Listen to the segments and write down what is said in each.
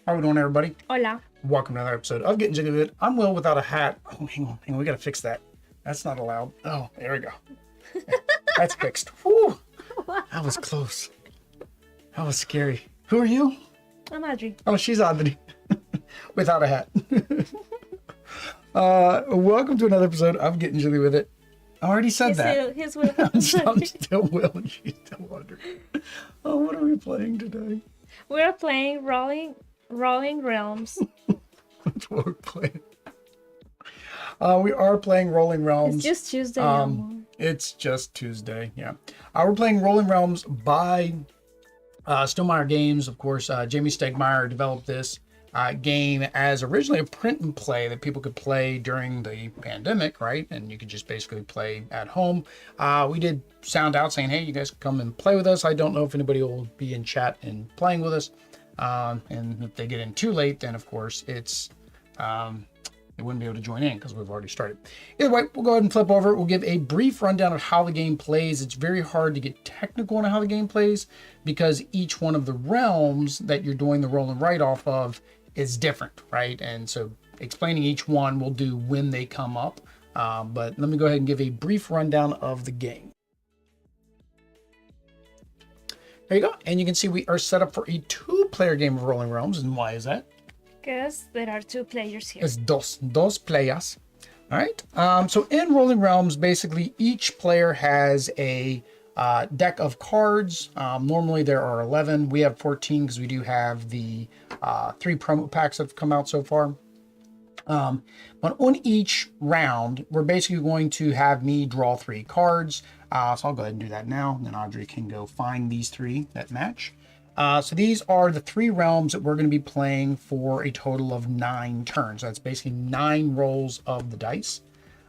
How we doing, everybody? Hola. Welcome to another episode of Getting Jiggy with It. I'm Will without a hat. Oh, hang on. We gotta fix that. That's not allowed. Oh, there we go. That's fixed. Whew. That was close. That was scary. Who are you? I'm Audrey. Oh, she's Audrey. Without a hat. Welcome to another episode of Getting Jiggy with It. I already said that. He's Will. I'm still Will and she's still Audrey. Oh, what are we playing today? We're playing Rolling Realms. That's what we're playing. We are playing Rolling Realms. It's just Tuesday. It's just Tuesday, yeah. We're playing Rolling Realms by Stonemaier Games. Of course, Jamie Stonemaier developed this game as originally a print and play that people could play during the pandemic, right? And you could just basically play at home. We did sound out saying, hey, you guys can come and play with us. I don't know if anybody will be in chat and playing with us. And if they get in too late, then of course it's they wouldn't be able to join in because we've already started. Either way, we'll go ahead and flip over. We'll give a brief rundown of how the game plays. It's very hard to get technical on how the game plays because each one of the realms that you're doing the roll and write off of is different, right? And so explaining each one we'll do when they come up. But let me go ahead and give a brief rundown of the game. There you go. And you can see we are set up for a two-player game of Rolling Realms. And why is that? Because there are two players here. It's dos players. All right. So in Rolling Realms, basically each player has a deck of cards. Normally there are 11. We have 14 because we do have the 3 promo packs that have come out so far. But on each round, we're basically going to have me draw 3 cards. So I'll go ahead and do that now. And then Audrey can go find these 3 that match. So these are the 3 realms that we're going to be playing for a total of 9 turns. That's basically 9 rolls of the dice.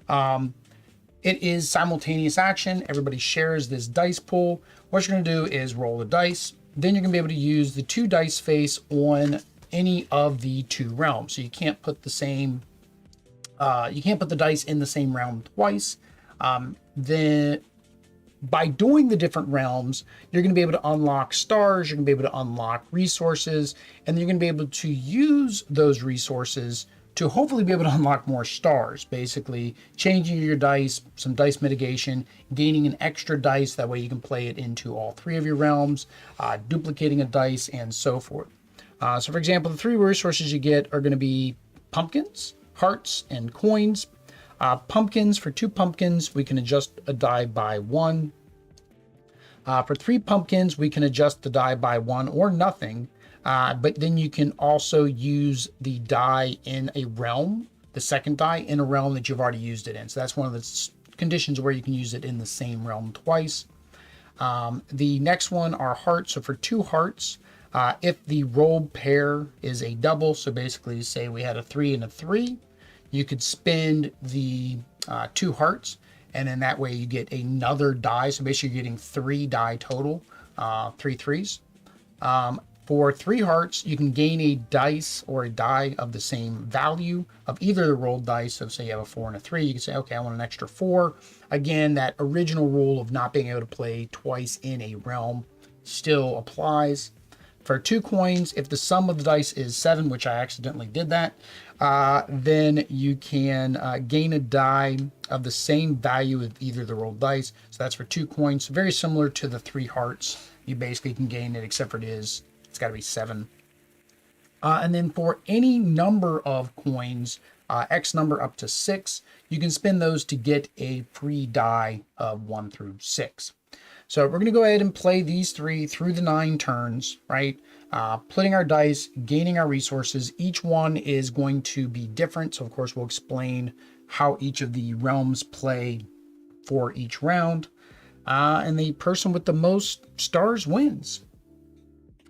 It is simultaneous action. Everybody shares this dice pool. What you're going to do is roll the dice. Then you're going to be able to use the 2 dice face on any of the 2 realms. So you can't put the same, you can't put the dice in the same realm twice. Then by doing the different realms, you're going to be able to unlock stars, you're going to be able to unlock resources, and you're going to be able to use those resources to hopefully be able to unlock more stars, basically changing your dice, some dice mitigation, gaining an extra dice, that way you can play it into all 3 of your realms, duplicating a dice, and so forth. So for example, the 3 resources you get are going to be pumpkins, hearts, and coins. Pumpkins, for 2 pumpkins, we can adjust a die by 1. For 3 pumpkins, we can adjust the die by 1 or nothing. But then you can also use the die in a realm, the second die in a realm that you've already used it in. So that's one of the conditions where you can use it in the same realm twice. The next one are hearts. So for 2 hearts, if the rolled pair is a double, so basically say we had a 3 and a 3, you could spend the 2 hearts, and then that way you get another die. So basically you're getting 3 die total, 3 threes. For 3 hearts, you can gain a dice or a die of the same value of either the rolled dice. So say you have a 4 and a 3, you can say, okay, I want an extra 4. Again, that original rule of not being able to play twice in a realm still applies. For 2 coins, if the sum of the dice is 7, which I accidentally did that, then you can gain a die of the same value of either the rolled dice. So that's for 2 coins. Very similar to the 3 hearts. You basically can gain it, except for it's got to be 7. And then for any number of coins, X number up to 6, you can spend those to get a free die of 1 through 6. So we're going to go ahead and play these 3 through the 9 turns, right? Putting our dice, gaining our resources. Each one is going to be different. So of course we'll explain how each of the realms play for each round. And the person with the most stars wins.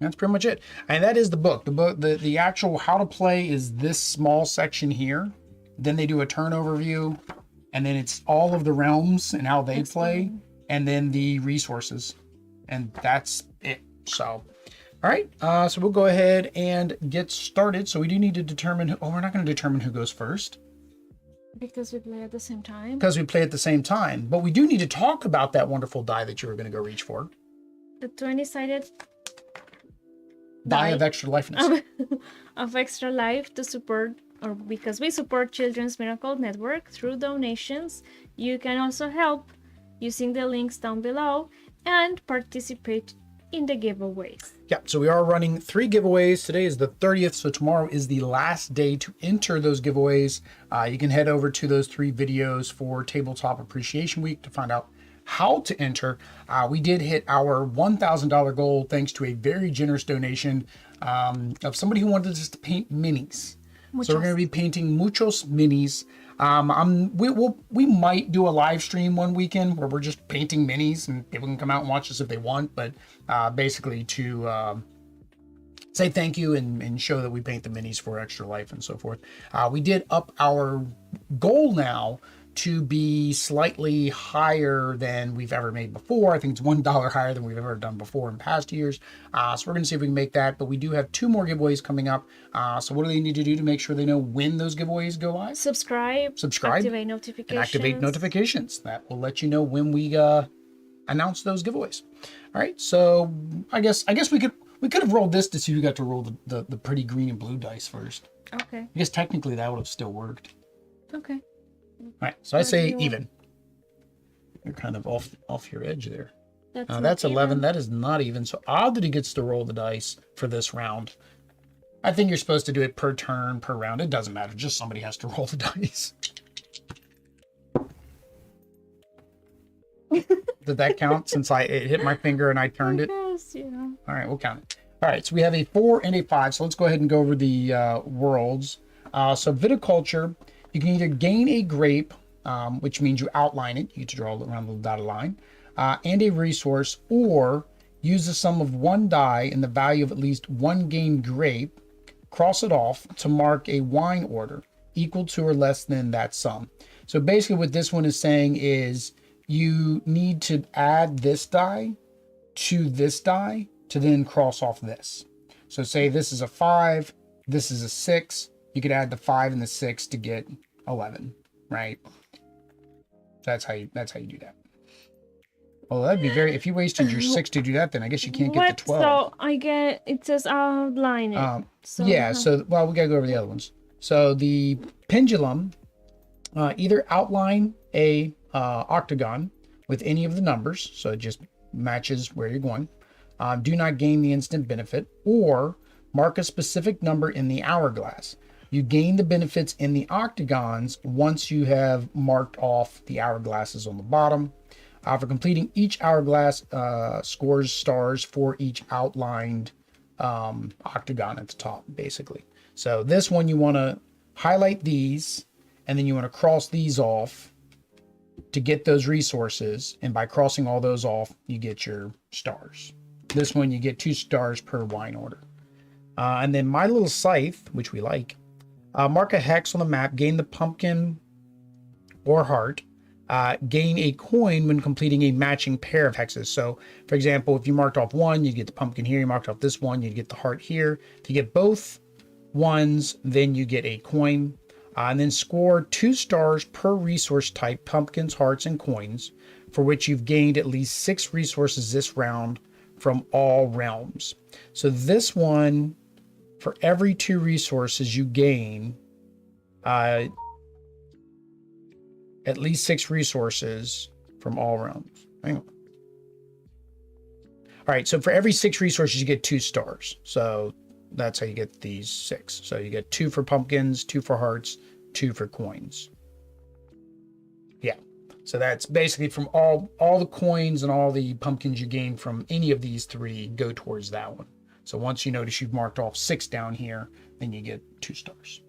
That's pretty much it. And that is the book. The actual how to play is this small section here. Then they do a turn overview, and then it's all of the realms and how they play. And then the resources, and that's it. So, all right, so we'll go ahead and get started. So we do need to determine we're not going to determine who goes first. Because we play at the same time. Because we play at the same time. But we do need to talk about that wonderful die that you were going to go reach for. The 20-sided Die of extra lifeness. Of extra life to support, or because we support Children's Miracle Network through donations. You can also help using the links down below and participate in the giveaways. Yeah, so we are running 3 giveaways. Today is the 30th, so tomorrow is the last day to enter those giveaways. You can head over to those 3 videos for Tabletop Appreciation Week to find out how to enter. We did hit our $1,000 goal thanks to a very generous donation of somebody who wanted us to paint minis. Muchos. So we're going to be painting muchos minis. We might do a live stream one weekend where we're just painting minis and people can come out and watch us if they want, but basically to say thank you and show that we paint the minis for extra life and so forth. We did up our goal now to be slightly higher than we've ever made before. I think it's $1 higher than we've ever done before in past years. So we're going to see if we can make that, but we do have 2 more giveaways coming up. So what do they need to do to make sure they know when those giveaways go live? Subscribe, activate notifications. And activate notifications. That will let you know when we announce those giveaways. All right, so I guess we could have rolled this to see who got to roll the pretty green and blue dice first. Okay. I guess technically that would have still worked. Okay. All right, so I say even. You're kind of off your edge there. That's 11. Even. That is not even. So Oddity gets to roll the dice for this round. I think you're supposed to do it per turn, per round. It doesn't matter. Just somebody has to roll the dice. Did that count since it hit my finger and I turned it? Yes, yeah. All right, we'll count it. All right, so we have a 4 and a 5. So let's go ahead and go over the worlds. So viticulture. You can either gain a grape, which means you outline it. You get to draw around the dotted line, and a resource, or use the sum of 1 die in the value of at least 1 gained grape, cross it off to mark a wine order equal to or less than that sum. So basically what this one is saying is you need to add this die to this die to then cross off this. So say this is a 5, this is a 6. You could add the 5 and the 6 to get 11, right? That's how you do that. Well, that'd be if you wasted your 6 to do that, then I guess you can't get the 12. So I get, it says outline it. Well, we gotta go over the other ones. So the pendulum, either outline a octagon with any of the numbers, so it just matches where you're going. Do not gain the instant benefit, or mark a specific number in the hourglass. You gain the benefits in the octagons once you have marked off the hourglasses on the bottom. For completing each hourglass, scores stars for each outlined octagon at the top, basically. So this one, you want to highlight these, and then you want to cross these off to get those resources. And by crossing all those off, you get your stars. This one, you get 2 stars per wine order. And then my little scythe, which we like, mark a hex on the map, gain the pumpkin or heart, gain a coin when completing a matching pair of hexes. So, for example, if you marked off 1, you get the pumpkin here. You marked off this one, you get the heart here. If you get both ones, then you get a coin. And then score 2 stars per resource type, pumpkins, hearts, and coins, for which you've gained at least 6 resources this round from all realms. So this one, for every 2 resources you gain, at least 6 resources from all realms. Hang on. All right, so for every 6 resources, you get 2 stars. So that's how you get these 6. So you get 2 for pumpkins, 2 for hearts, 2 for coins. Yeah. So that's basically from all the coins and all the pumpkins you gain from any of these 3 go towards that one. So once you notice you've marked off 6 down here, then you get 2 stars.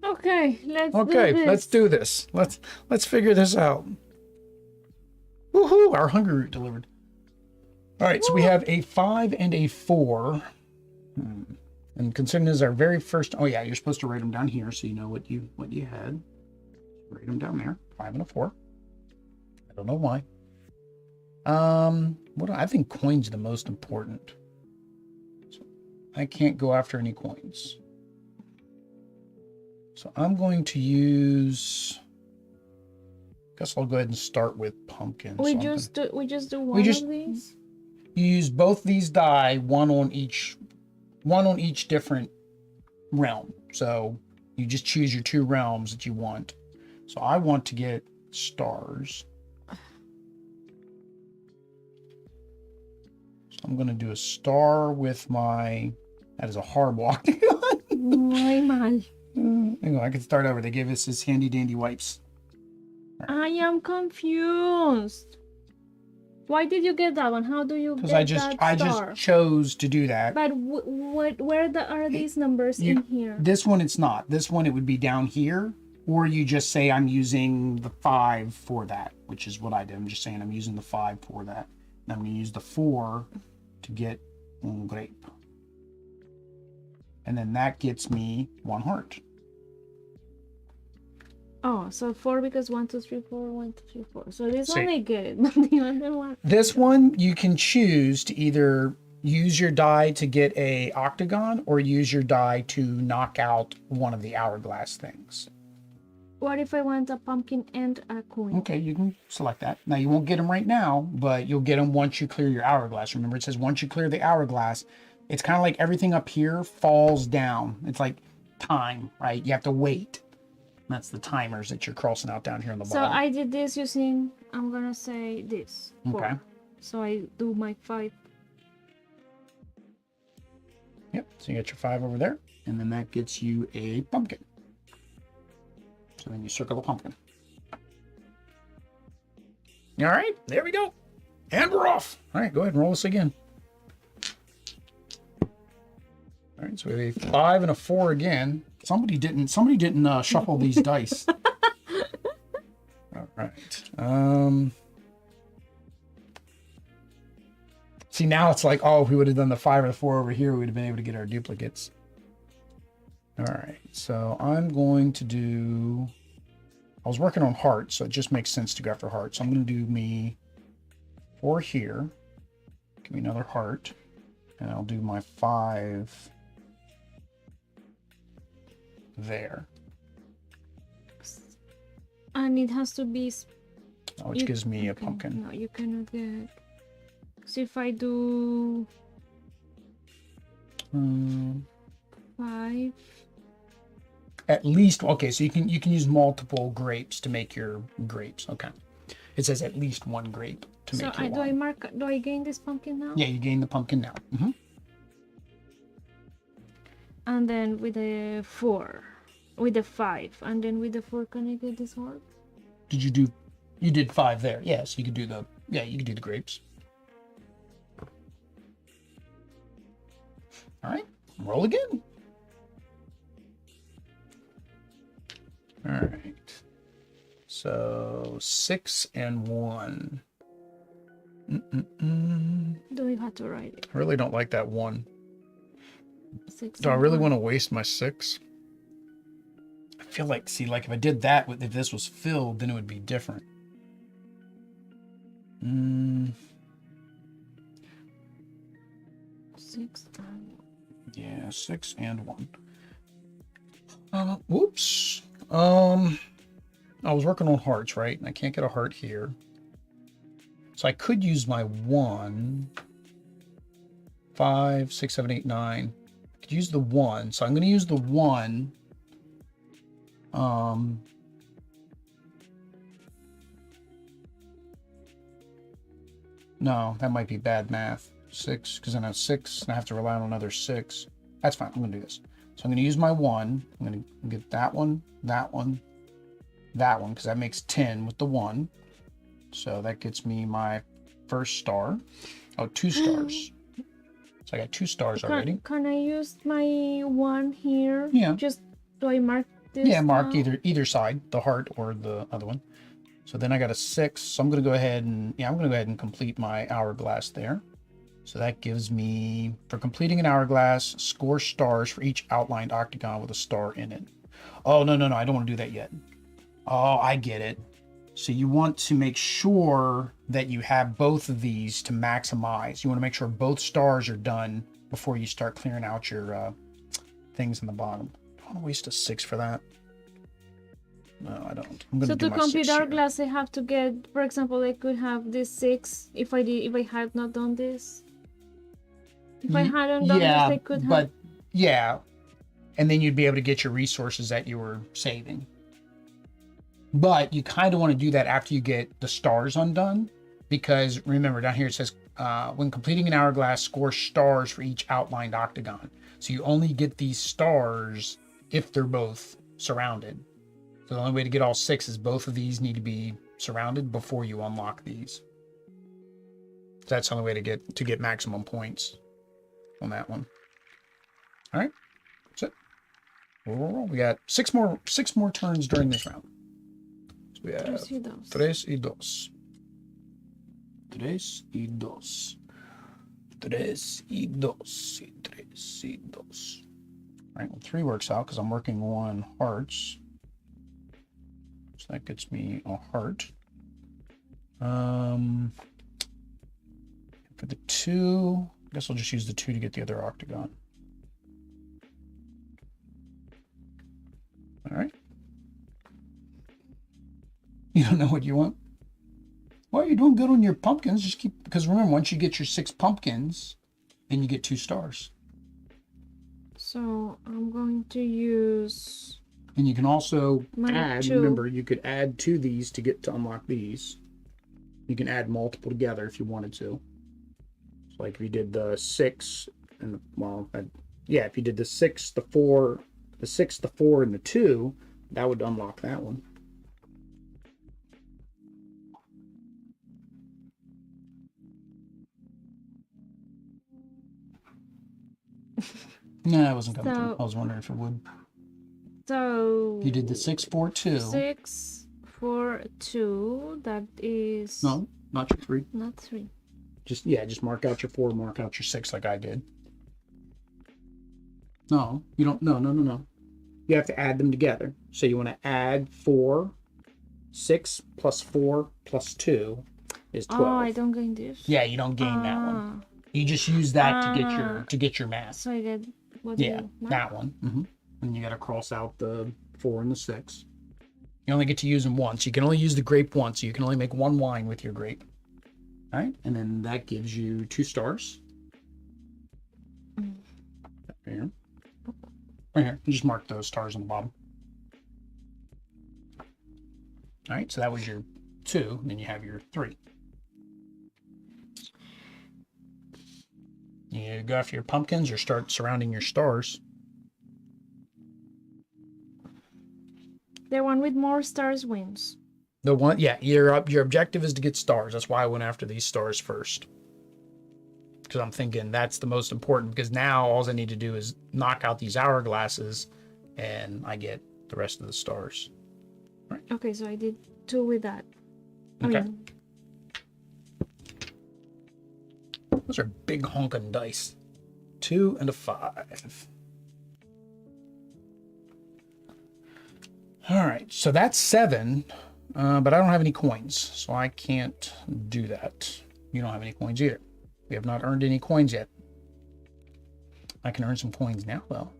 Okay, let's do this. Let's figure this out. Woohoo! Our hunger root delivered. All right, so we have a 5 and a 4. And considering this is our very first, oh yeah, you're supposed to write them down here so you know what you had. Write them down there. 5 and a 4. I don't know why. I think coins are the most important. So I can't go after any coins. So I'm going to use. Guess I'll go ahead and start with pumpkins. We just do one of these. You use both these die, one on each different realm. So you just choose your 2 realms that you want. So I want to get stars. So I'm going to do a star with my... That is a horrible octagon. Muy mal. Hang on, I can start over. They gave us this handy dandy wipes. I am confused. Why did you get that one? How do you get Because that I star? just chose to do that. But where are these numbers in here? This one, it's not. This one, it would be down here. Or you just say I'm using the 5 for that, which is what I did. I'm just saying I'm using the 5 for that. And I'm going to use the 4 to get un grape. And then that gets me 1 heart. Oh, so 4 because 1, 2, 3, 4, 1, 2, 3, 4. So this See. one I get it, but the other one. This one, you can choose to either use your die to get a octagon or use your die to knock out one of the hourglass things. What if I want a pumpkin and a coin? Okay, you can select that. Now, you won't get them right now, but you'll get them once you clear your hourglass. Remember, it says once you clear the hourglass, it's kind of like everything up here falls down. It's like time, right? You have to wait. That's the timers that you're crossing out down here on the So bottom. I did this using, I'm gonna say this. 4. Okay. So I do my 5. Yep, so you got your 5 over there, and then that gets you a pumpkin. So then you circle the pumpkin. All right, there we go. And we're off. All right, go ahead and roll this again. All right, so we have a 5 and a 4 again. Somebody didn't shuffle these dice. All right. See, now it's like, oh, if we would have done the 5 or the 4 over here, we would have been able to get our duplicates. All right, so I'm going to do... I was working on hearts, so it just makes sense to go after hearts. So I'm going to do me 4 here. Give me another heart. And I'll do my 5 there. And it has to be... Which gives me a pumpkin. No, you cannot get... So if I do... 5... At least, okay, so you can use multiple grapes to make your grapes. Okay. It says at least 1 grape to make your wine. Do I gain this pumpkin now? Yeah, you gain the pumpkin now. Mm-hmm. And then with the 4, with the 5, and then with the 4, can I get this one? You did 5 there. Yeah, so you could do you could do the grapes. All right, roll again. All right. So 6 and 1. Do we have to write it? I really don't like that 1. 6 Do I and really 1. want to waste my 6? I feel like, like if I did that, if this was filled, then it would be different. 6 and 1. Yeah, 6 and 1. Whoops. I was working on hearts, right? And I can't get a heart here. So I could use my 1, 5, 6, 7, 8, 9. I could use the 1. So I'm going to use the 1. No, that might be bad math. 6, because then I have 6, and I have to rely on another 6. That's fine. I'm going to do this. So I'm going to use my 1. I'm going to get that one, that one, that one, because that makes 10 with the 1. So that gets me my first star. Oh, 2 stars. So I got 2 stars already. Can I use my 1 here? Yeah. Just, do I mark this? Yeah, mark now? either side, the heart or the other one. So then I got a 6. So I'm going to go ahead and complete my hourglass there. So that gives me, for completing an hourglass, score stars for each outlined octagon with a star in it. Oh, no, I don't want to do that yet. Oh, I get it. So you want to make sure that you have both of these to maximize. You want to make sure both stars are done before you start clearing out your things in the bottom. I don't want to waste a 6 for that. No, I don't. I'm So do to my complete 6 here. hourglass, I have to get, for example, I could have this 6 if I had not done this. If I hadn't done this, I could have. But yeah, and then you'd be able to get your resources that you were saving. But you kind of want to do that after you get the stars undone, because remember down here it says when completing an hourglass, score stars for each outlined octagon. So you only get these stars if they're both surrounded. So the only way to get all 6 is both of these need to be surrounded before you unlock these. So that's the only way to get maximum points on that one. All right, that's it. We got 6 more turns during this round. So we have 3 y 2. 3 y 2. 3 y 2. 3 y 2. All right, well, 3 works out because I'm working on hearts. So that gets me a heart. For the 2, I guess I'll just use the 2 to get the other octagon. All right. You don't know what you want? Well, you're doing good on your pumpkins. Just keep, because remember, once you get your 6 pumpkins, then you get 2 stars. So I'm going to use. And you can also add. 2. Remember, you could add to these to unlock these. You can add multiple together if you wanted to. So like if you did the 6 and if you did the 6, the 4, the 6, the 4, and the 2, that would unlock that one. No, it wasn't coming through. I was wondering if it would. So you did the 6, 4, 2. 6, 4, 2. That is. No, not your 3. Not 3. Just mark out your 4, mark out your 6 like I did. No, you don't. No. You have to add them together. So you want to add 4, 6 plus 4 plus 2 is 12. Oh, I don't gain this. Yeah, you don't gain that one. You just use that to get your math. So I get that one. Mm-hmm. And you got to cross out the 4 and the 6. You only get to use them once. You can only use the grape once. So you can only make 1 wine with your grape. All right, and then that gives you 2 stars. Here. Right here. You just mark those stars on the bottom. All right, so that was your 2, and then you have your 3. You go after your pumpkins or start surrounding your stars. The one with more stars wins. The one, yeah, your objective is to get stars. That's why I went after these stars first. Because I'm thinking that's the most important, because now all I need to do is knock out these hourglasses and I get the rest of the stars. Right. Okay, so I did 2 with that. Okay. Those are big honking dice. 2 and a 5. All right, so that's 7, but I don't have any coins, so I can't do that. You don't have any coins either. We have not earned any coins yet. I can earn some coins now, though.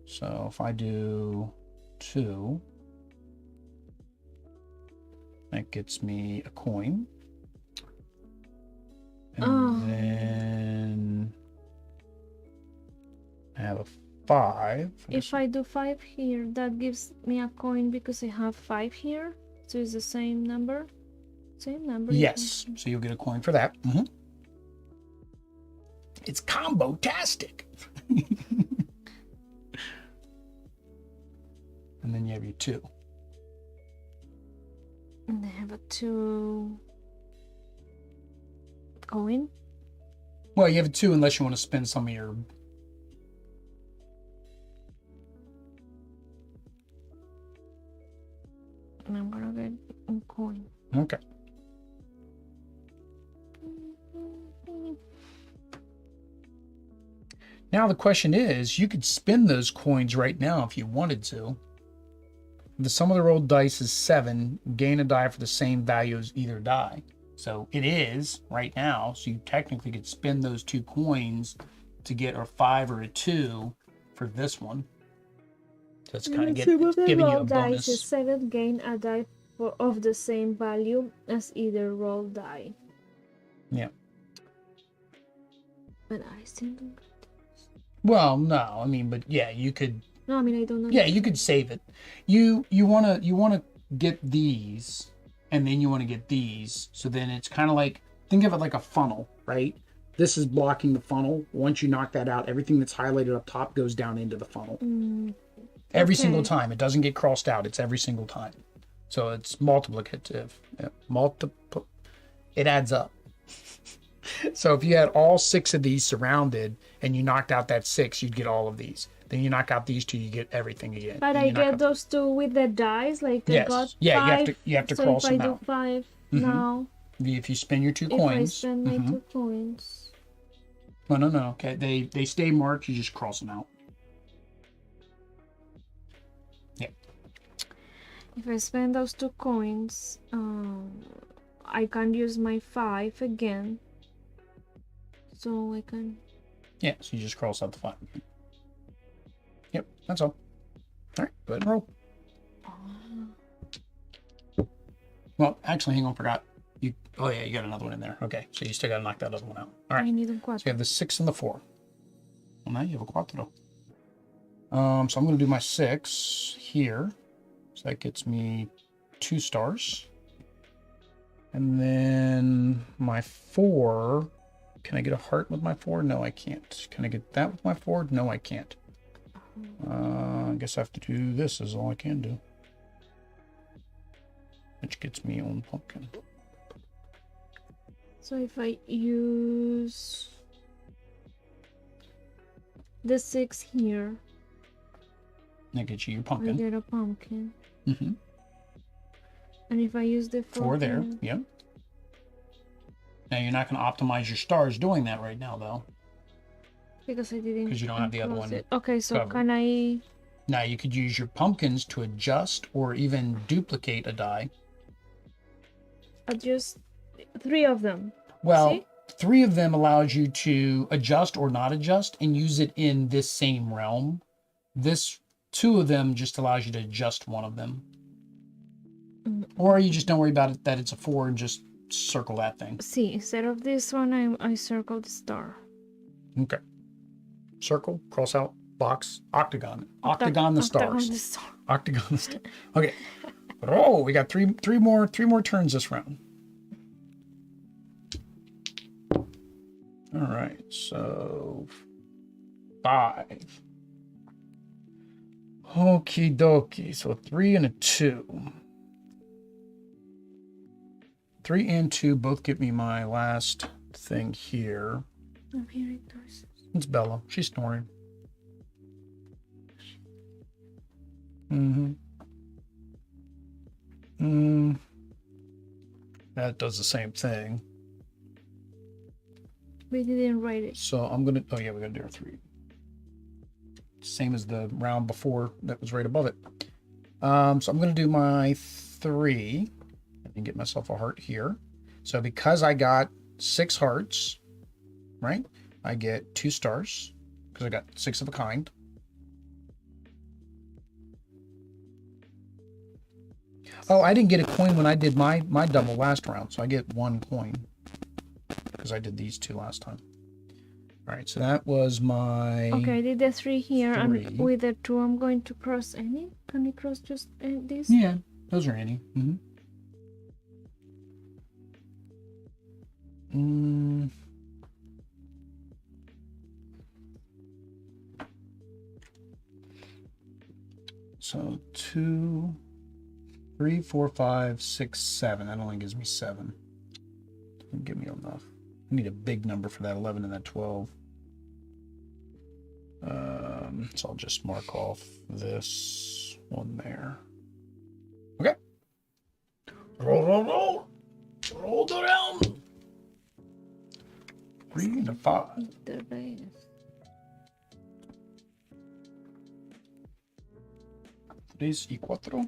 So if I do 2, that gets me a coin. And then I have a 5. If I do 5 here, that gives me a coin because I have 5 here. So it's the same number. Same number. Yes. So you'll get a coin for that. Mm-hmm. It's combo-tastic. And then you have your 2. And I have a 2 coin. Well, you have a 2 unless you want to spend some of your... And I'm gonna get a coin. Okay. Now the question is, you could spend those coins right now if you wanted to. The sum of the rolled dice is 7. Gain a die for the same value as either die. So it is right now. So you technically could spend those 2 coins to get a 5 or a 2 for this one. So it's kind of giving you a bonus. Dice is 7. Gain a die of the same value as either roll die. Yeah. But I still don't. Well, no, I mean, but yeah, you could. No, I mean I don't know. Yeah, you could save it. You wanna get these, and then you want to get these. So then it's kind of like, think of it like a funnel, right? This is blocking the funnel. Once you knock that out, everything that's highlighted up top goes down into the funnel. Every single time. It doesn't get crossed out. It's every single time. So it's multiplicative. Yeah, it adds up. So if you had all 6 of these surrounded and you knocked out that 6, you'd get all of these. Then you knock out these 2, you get everything again. But I get those 2 with the dice, like I got 5. You have to so cross if them I out. do 5 now, If you spend your 2 coins. If I spend my 2 coins. No. Okay, they stay marked. You just cross them out. Yeah. If I spend those 2 coins, I can use my 5 again. So I can. Yeah, so you just cross out the 5. Yep, that's all. All right, go ahead and roll. Well, actually, hang on, forgot. Oh yeah, you got another one in there. Okay, so you still got to knock that other one out. All right. I need a 4. So you have the 6 and the 4. Well, now you have a cuatro. So I'm going to do my 6 here. So that gets me 2 stars. And then my 4. Can I get a heart with my 4? No, I can't. Can I get that with my 4? No, I can't. I guess I have to do this is all I can do. Which gets me on pumpkin. So if I use the 6 here, That gets you your I pumpkin. get a pumpkin. Mm-hmm. And if I use the 4 there, here, yep. Now you're not going to optimize your stars doing that right now, though. because I didn't. Because you don't have the other close one it. Okay, so covered. can I? Now you could use your pumpkins to adjust or even duplicate a die. Adjust 3 of them. Well, See? 3 of them allows you to adjust or not adjust and use it in this same realm. This 2 of them just allows you to adjust 1 of them. Or you just don't worry about it that it's a 4 and just circle that thing. See, instead of this one, I circle the star. Okay. Circle, cross out, box, octagon. Octagon the stars. The star. Octagon the stars. Okay. Oh, we got three more turns this round. All right, so 5. Okie dokie. So 3 and a 2. 3 and 2 both get me my last thing here. I'm hearing noises. It's Bella. She's snoring. That does the same thing. We didn't write it. So I'm gonna. Oh yeah, we gotta do our 3. Same as the round before that was right above it. So I'm gonna do my 3 and get myself a heart here. So because I got 6 hearts, right? I get 2 stars because I got 6 of a kind. Oh, I didn't get a coin when I did my double last round, so I get 1 coin because I did these 2 last time. All right, so that was my. Okay, I did the 3 here, 3. and with the 2, I'm going to cross any. Can we cross just this? Yeah, those are any. So 2, 3, 4, 5, 6, 7. That only gives me 7. Doesn't give me enough. I need a big number for that 11 and that 12. So I'll just mark off this one there. Okay. Roll. Roll the realm. 3 and a 5. 3 y 4.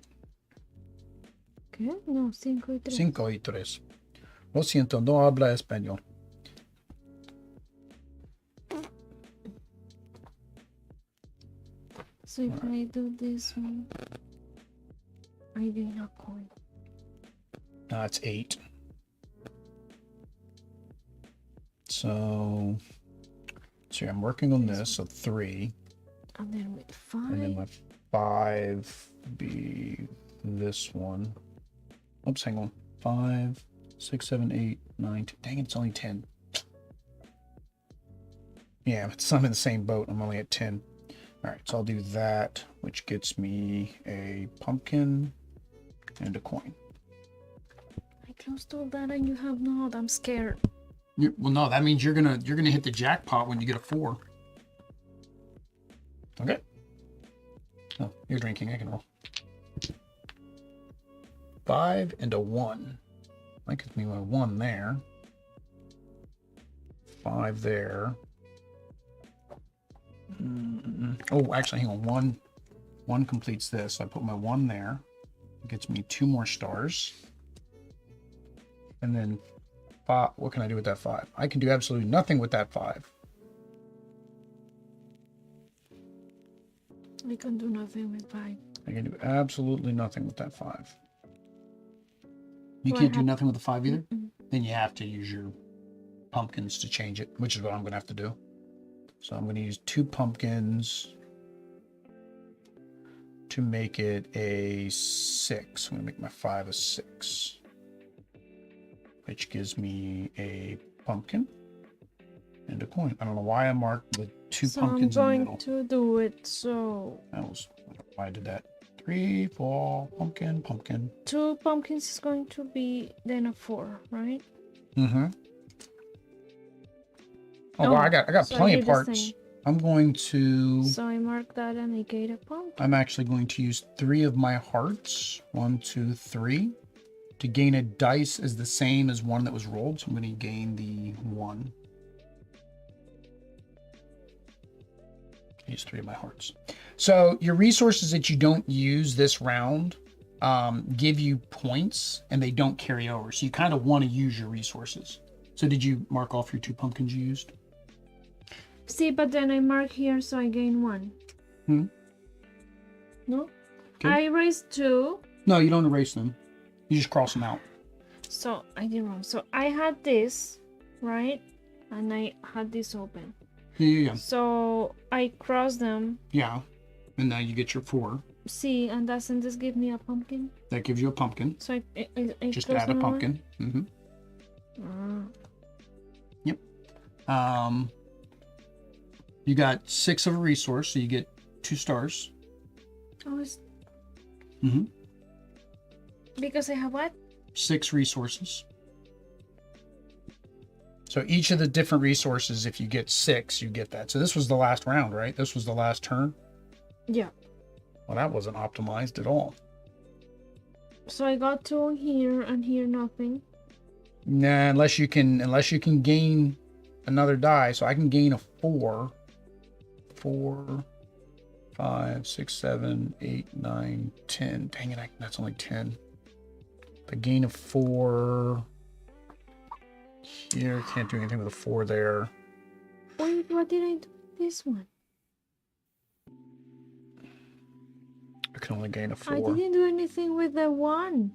¿Qué? No, 5 y 3. 5 y 3. Lo siento, no habla español. So if I do this one, I gain a coin. It's 8. So So I'm working on this, so 3. And then with 5. And then my 5 be this one. Oops, hang on. 5, 6, 7, 8, 9, 10. Dang it, it's only 10. Yeah, I'm in the same boat. I'm only at 10. All right, so I'll do that, which gets me a pumpkin and a coin. I closed all that and you have not. I'm scared. Well, no, that means you're gonna hit the jackpot when you get a 4. Okay. Oh, you're drinking. I can roll. 5 and a 1. That gives me my 1 there. 5 there. Oh, actually, hang on. 1 completes this. So I put my 1 there. It gets me 2 more stars. And then 5. What can I do with that 5? I can do absolutely nothing with that 5. I can do nothing with 5. I can do absolutely nothing with that 5. You Do I can't do have- nothing with the 5 either? Mm-mm. Then you have to use your pumpkins to change it, which is what I'm going to have to do. So I'm going to use 2 pumpkins to make it a 6. I'm going to make my 5 a 6, which gives me a pumpkin and a coin. I don't know why I marked the 2 So I'm pumpkins in the going middle. to do it. So That was why I did that. 3, 4, pumpkin, pumpkin. 2 pumpkins is going to be then a 4, right? Mm-hmm. Oh, wow, I got so I plenty did of the parts. same. I'm going to... So I mark that and I get a pumpkin. I'm actually going to use 3 of my hearts. 1, 2, 3. To gain a dice is the same as one that was rolled, so I'm going to gain the 1. Use 3 of my hearts. So your resources that you don't use this round give you points, and they don't carry over. So you kind of want to use your resources. So did you mark off your 2 pumpkins you used? See, but then I mark here, so I gain 1. No? Okay. I raised 2. No, you don't erase them. You just cross them out. So I did wrong. So I had this, right? And I had this open. Yeah. So I cross them. Yeah. And now you get your 4. See, and doesn't this give me a pumpkin? That gives you a pumpkin. So I Just close add a them away? pumpkin. Mm-hmm. Yep. You got 6 of a resource, so you get 2 stars. Oh, it's Mm-hmm. because I have what? 6 resources. So each of the different resources, if you get 6, you get that. So this was the last round, right? This was the last turn. Yeah. Well, that wasn't optimized at all. So I got 2 here and here nothing. Nah, unless you can gain another die. So I can gain a 4. 4, 5, 6, 7, 8, 9, 10. Dang it, that's only 10. The gain of 4 here. Can't do anything with a 4 there. Wait, what did I do with this one? I can only gain a 4. I didn't do anything with the 1.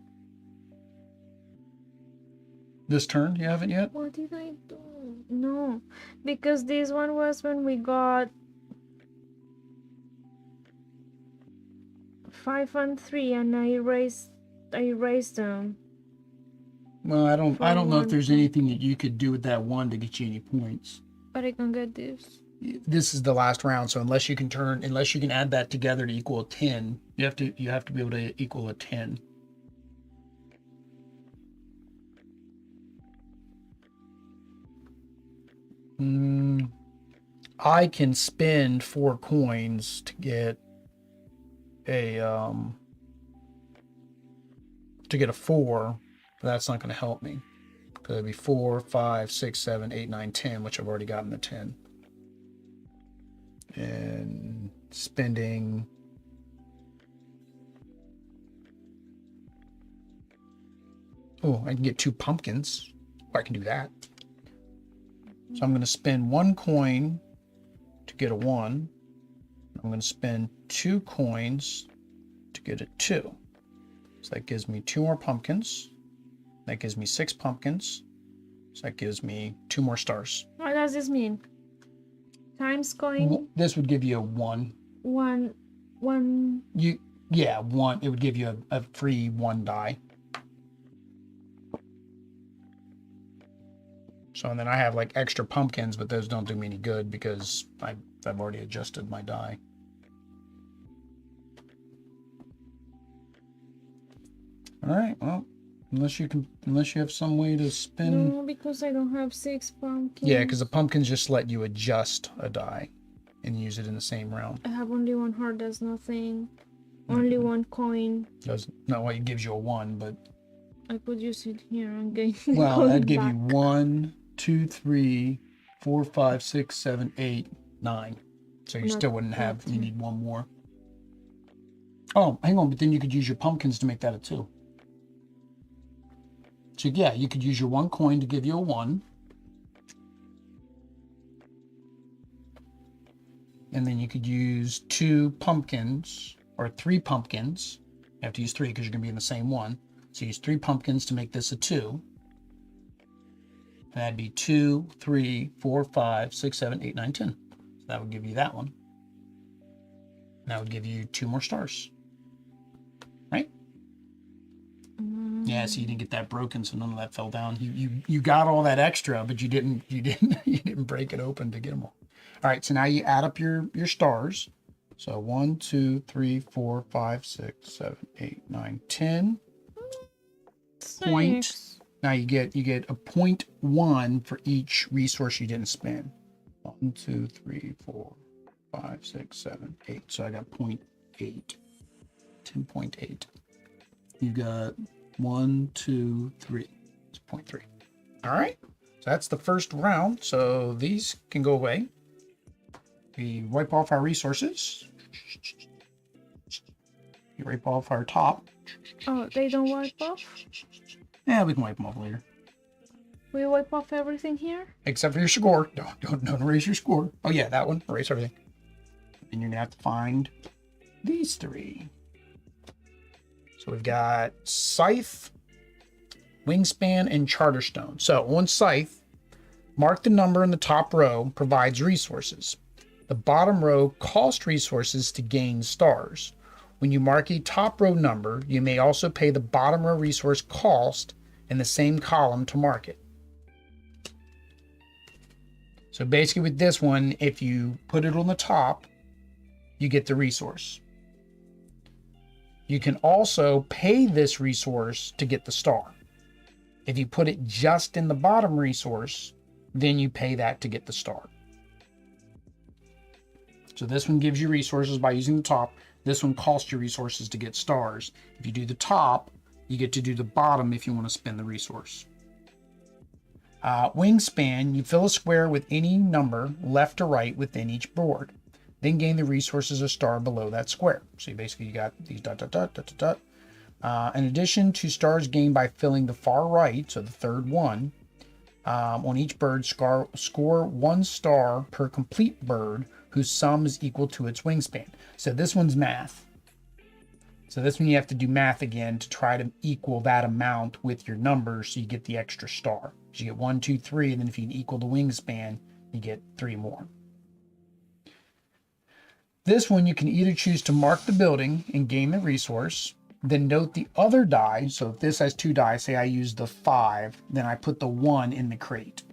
This turn, you haven't yet? What did I do? No, because this one was when we got 5 and 3, and I erased them. Well, I don't know if there's one. anything that you could do with that 1 to get you any points. But I can get this. This is the last round, so unless you can add that together to equal a 10, you have to be able to equal a 10. I can spend 4 coins to get a 4, but that's not going to help me. Because it'd be 4, 5, 6, 7, 8, 9, 10, which I've already gotten the 10. And spending I can get 2 pumpkins. I can do that. So I'm going to spend 1 coin to get a 1. I'm going to spend 2 coins to get a 2. So that gives me 2 more pumpkins. That gives me 6 pumpkins. So that gives me 2 more stars. What does this mean? times coin. This would give you a 1. One. Yeah, 1. It would give you a free 1 die. So, and then I have like extra pumpkins, but those don't do me any good because I've already adjusted my die. All right, well, unless you have some way to spin. No, because I don't have 6 pumpkins. Yeah, because the pumpkins just let you adjust a die and use it in the same round. I have only 1 heart, that's nothing. Only 1 coin. That's not why it gives you a 1, but I could use it here and gain. well, that'd give you 1, 2, 3, 4, 5, 6, 7, 8, 9. So you still wouldn't have. You need 1 more. Oh, hang on, but then you could use your pumpkins to make that a 2. So yeah, you could use your 1 coin to give you a 1. And then you could use 2 pumpkins or 3 pumpkins. You have to use 3 because you're going to be in the same one. So use 3 pumpkins to make this a 2. And that'd be 2, 3, 4, 5, 6, 7, 8, 9, 10. So that would give you that one. And that would give you 2 more stars. Right? Yeah, so you didn't get that broken, so none of that fell down. You got all that extra, but you didn't break it open to get them all. All right, so now you add up your stars. So 1, 2, 3, 4, 5, 6, 7, 8, 9, 10. Point. Now you get a 0.1 for each resource you didn't spend. 1, 2, 3, 4, 5, 6, 7, 8. So I got 0.8. 10.8. You got 1, 2, 3. It's 0.3. All right. So that's the first round. So these can go away. We wipe off our resources. You wipe off our top. Oh, they don't wipe off? Yeah, we can wipe them off later. We wipe off everything here? Except for your score. Don't erase your score. Oh yeah, that one. Erase everything. And you're gonna have to find these 3. So we've got Scythe, Wingspan, and Charterstone. So on Scythe, mark the number in the top row provides resources. The bottom row costs resources to gain stars. When you mark a top row number, you may also pay the bottom row resource cost in the same column to mark it. So basically with this one, if you put it on the top, you get the resource. You can also pay this resource to get the star. If you put it just in the bottom resource, then you pay that to get the star. So this one gives you resources by using the top. This one costs you resources to get stars. If you do the top, you get to do the bottom if you want to spend the resource. Wingspan, you fill a square with any number left to right within each board. Then gain the resources or star below that square. So you got these ... In addition to stars gained by filling the far right, so the third one, on each bird, score 1 star per complete bird whose sum is equal to its wingspan. So this one's math. So this one you have to do math again to try to equal that amount with your numbers so you get the extra star. So you get 1, 2, 3, and then if you can equal the wingspan, you get 3 more. This one you can either choose to mark the building and gain the resource, then note the other die. So if this has 2 die, say I use the 5, then I put the 1 in the crate.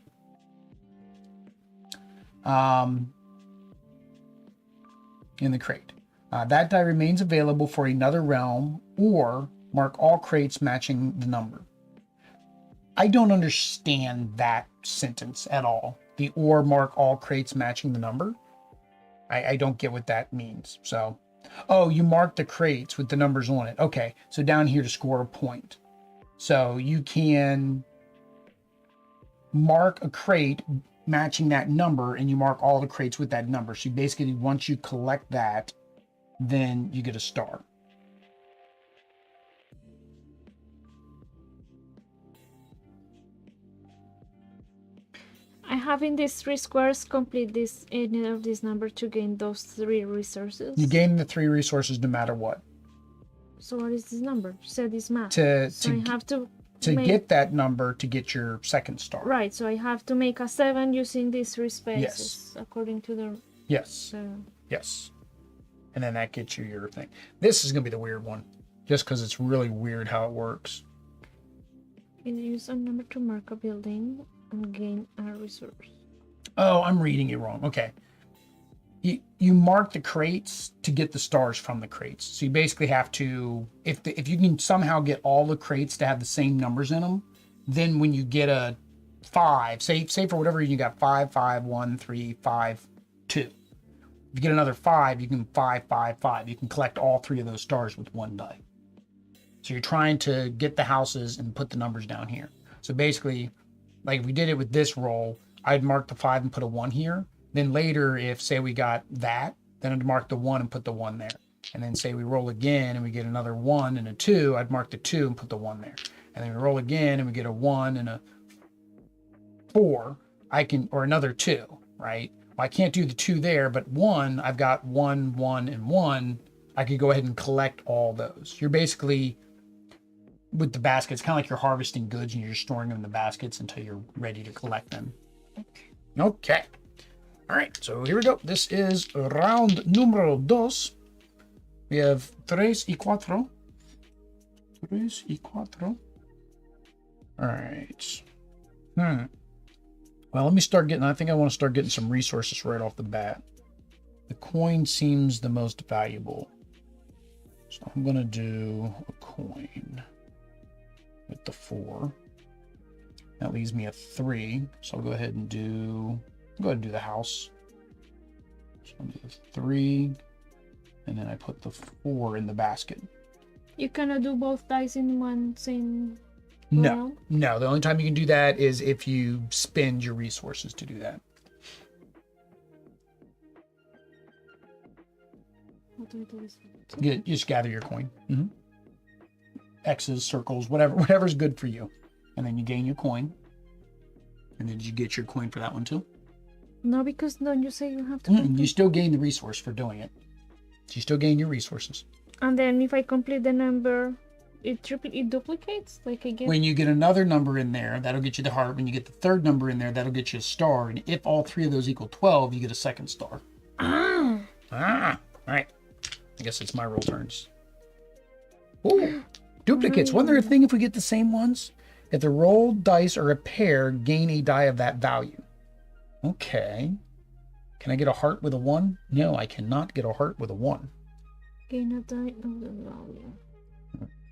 That die remains available for another realm, or mark all crates matching the number. I don't understand that sentence at all. The or mark all crates matching the number. I don't get what that means. So, oh, you mark the crates with the numbers on it. Okay, so down here to score a point. So you can mark a crate matching that number, and you mark all the crates with that number. So basically, once you collect that, then you get a star. I have in these 3 squares complete this any of this number to gain those 3 resources. You gain the 3 resources no matter what. So what is this number? You said it's math. I I have to to get that number to get your second star. Right, so I have to make a 7 using these 3 spaces, Yes. according to the... Yes. Yes. And then that gets you your thing. This is going to be the weird one, just because it's really weird how it works. Use a number to mark a building and gain a resource. Oh, I'm reading it wrong. Okay. You mark the crates to get the stars from the crates. So you basically have to, if you can somehow get all the crates to have the same numbers in them, then when you get a 5, say for whatever reason you got 5, 5, 1, 3, 5, 2. If you get another 5, you can 5, 5, 5. You can collect all 3 of those stars with 1 die. So you're trying to get the houses and put the numbers down here. So basically, like if we did it with this roll, I'd mark the 5 and put a 1 here. Then later, if say we got that, then I'd mark the 1 and put the 1 there. And then say we roll again and we get another 1 and a 2, I'd mark the 2 and put the 1 there. And then we roll again and we get a 1 and a 4, or another 2, right? Well, I can't do the 2 there, but 1, I've got 1, 1, and 1. I could go ahead and collect all those. You're basically, with the baskets, kind of like you're harvesting goods and you're just storing them in the baskets until you're ready to collect them. Okay. All right, so here we go. This is round numero dos. We have 3 y 4. 3 y 4. All right. Well, let me start getting, I think I want to start getting some resources right off the bat. The coin seems the most valuable. So I'm going to do a coin with the 4. That leaves me a 3. So I'll go ahead and do the house. So I'll do 3, and then I put the 4 in the basket. You cannot do both dice in one same No, round? no. The only time you can do that is if you spend your resources to do that. What do we do with You just gather your coin. X's, circles, whatever's good for you. And then you gain your coin. And then did you get your coin for that one too? No, because don't you say you have to You still gain the resource for doing it. So you still gain your resources. And then if I complete the number, it duplicates? Like I get... When you get another number in there, that'll get you the heart. When you get the third number in there, that'll get you a star. And if all 3 of those equal 12, you get a second star. All right. I guess it's my roll turns. Ooh, duplicates. Wasn't there a thing if we get the same ones? If the rolled dice are a pair, gain a die of that value. Okay. Can I get a heart with a 1? No, I cannot get a heart with a 1. Gain a die of the value.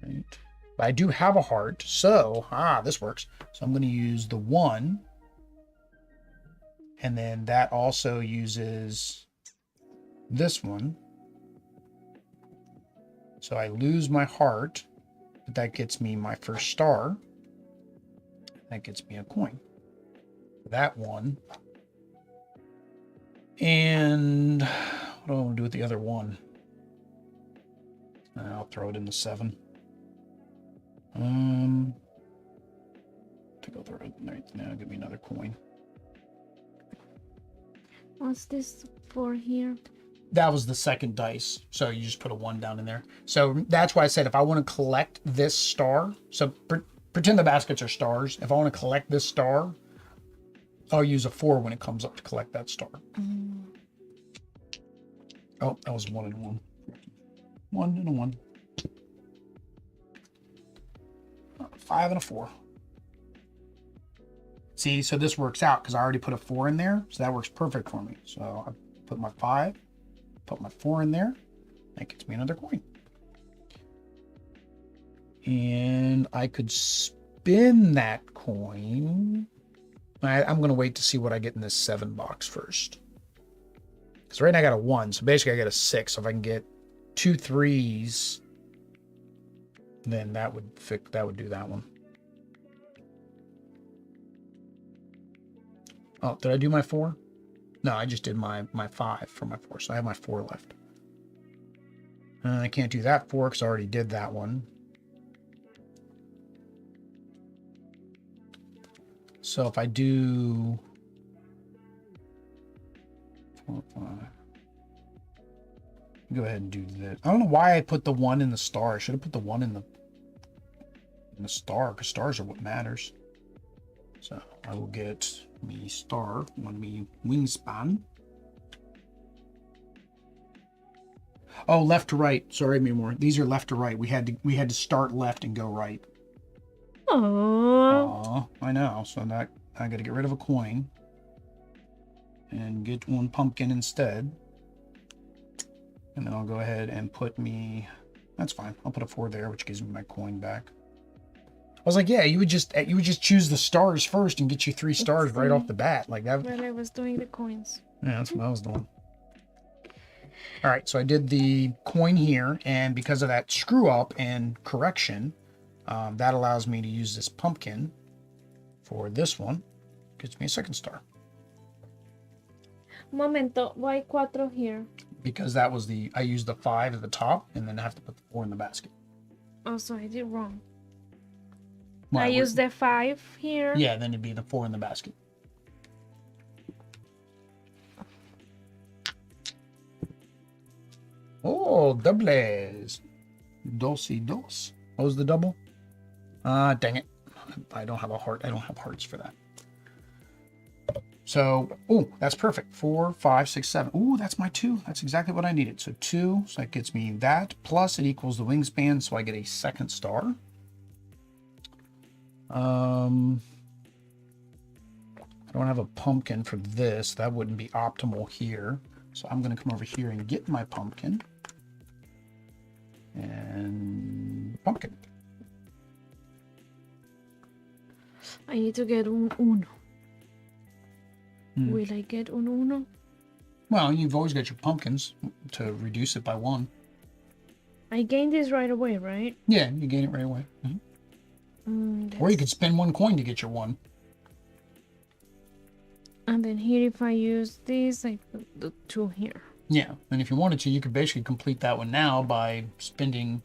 Right. But I do have a heart, so this works. So I'm going to use the 1. And then that also uses this one. So I lose my heart, but that gets me my first star. That gets me a coin. That one. And what do I want to do with the other 1? I'll throw it in the 7. I think I'll throw it right now. Give me another coin. What's this for here? That was the second dice. So you just put a 1 down in there. So that's why I said if I want to collect this star, so pretend the baskets are stars. If I want to collect this star, I'll use a 4 when it comes up to collect that star. Oh, that was 1 and 1. 1 and a 1. 5 and a 4. See, so this works out because I already put a 4 in there. So that works perfect for me. So I put my 5, put my 4 in there. That gets me another coin. And I could spin that coin. I'm going to wait to see what I get in this 7 box first. Because right now I got a 1. So basically I got a 6. So if I can get 2 3s, then that would do that one. Oh, did I do my 4? No, I just did my 5 for my 4. So I have my 4 left. I can't do that 4 because I already did that one. So if I do 4, 5, go ahead and do this. I don't know why I put the 1 in the star. I should have put the 1 in And the star, because stars are what matters. So I will get me star on me wingspan. Oh, left to right. Sorry, more. These are left to right. We had to start left and go right. Oh. I know. So that I got to get rid of a coin and get one pumpkin instead. And then I'll go ahead and put me. That's fine. I'll put a 4 there, which gives me my coin back. I was like, yeah, you would just choose the stars first and get you 3 stars right off the bat, like that. But I was doing the coins. Yeah, that's what I was doing. All right, so I did the coin here, and because of that screw up and correction, that allows me to use this pumpkin for this one. Gets me a 2nd star. Momento, why 4 here? Because that was I used the 5 at the top, and then I have to put the 4 in the basket. Oh, so I did wrong. Well, I used the 5 here. Yeah, then it'd be the 4 in the basket. Oh, dobles. Dos y dos. What was the double? Dang it. I don't have a heart. I don't have hearts for that. So, oh, that's perfect. 4, 5, 6, 7. Oh, that's my 2. That's exactly what I needed. So 2, so that gets me that. Plus it equals the wingspan, so I get a 2nd star. I don't have a pumpkin for this. That wouldn't be optimal here. So I'm going to come over here and get my pumpkin. And pumpkin. I need to get un uno. Will I get un uno? Well, you've always got your pumpkins to reduce it by 1. I gain this right away, right? Yeah, you gain it right away. Or you could spend 1 coin to get your 1. And then here, if I use this, I put the 2 here. Yeah, and if you wanted to, you could basically complete that one now by spending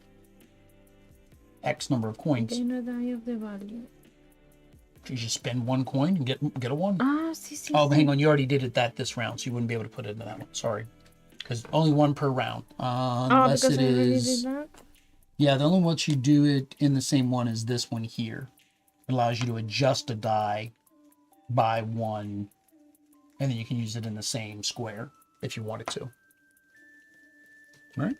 X number of coins. Gain a die of the value. You just spend 1 coin and get a 1. Ah, sí. Oh, hang on, you already did it this round, so you wouldn't be able to put it in that one. Sorry, because only 1 per round. Unless because it I already is. did that. Yeah, the only ones you do it in the same one as this one here. It allows you to adjust a die by 1, and then you can use it in the same square if you wanted to. All right.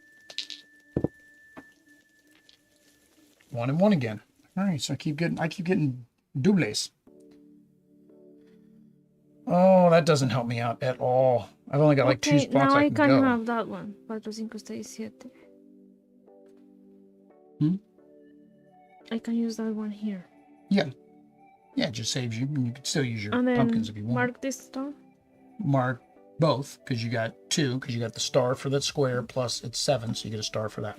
1 and 1 again. All right, so I keep getting doubles. Oh, that doesn't help me out at all. I've only got like 2 spots now I I can can go. have that one. 4, 5, 6, 7. I can use that one here. Yeah. Yeah, it just saves you. You can still use your And then pumpkins if you want. mark this star. Mark both, because you got 2, because you got the star for that square, plus it's 7, so you get a star for that.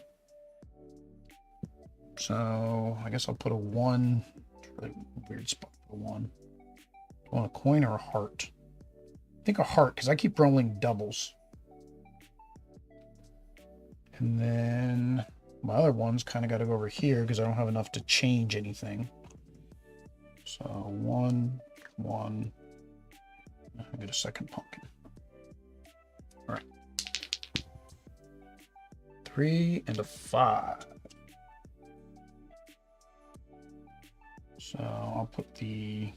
So I guess I'll put a 1. It's a really weird spot for a 1. Do I want a coin or a heart? I think a heart, because I keep rolling doubles. And then my other one's kind of got to go over here because I don't have enough to change anything. So 1, 1. I get a 2nd pumpkin. All right. 3 and a 5. So I'll put the.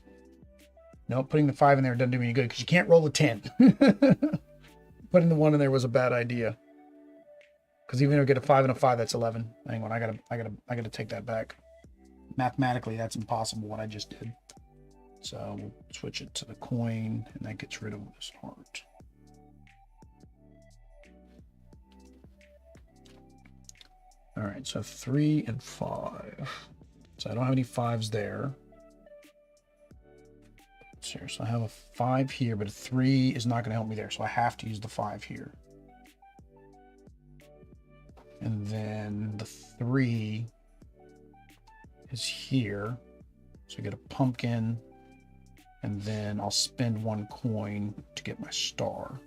No, putting the 5 in there doesn't do me any good because you can't roll a 10. Putting the 1 in there was a bad idea. Because even if I get a 5 and a 5, that's 11. Hang on, I gotta take that back. Mathematically, that's impossible what I just did. So we'll switch it to the coin, and that gets rid of this heart. All right, so 3 and 5. So I don't have any 5s there. So I have a 5 here, but a 3 is not going to help me there. So I have to use the 5 here. And then the 3 is here. So I get a pumpkin. And then I'll spend 1 coin to get my star.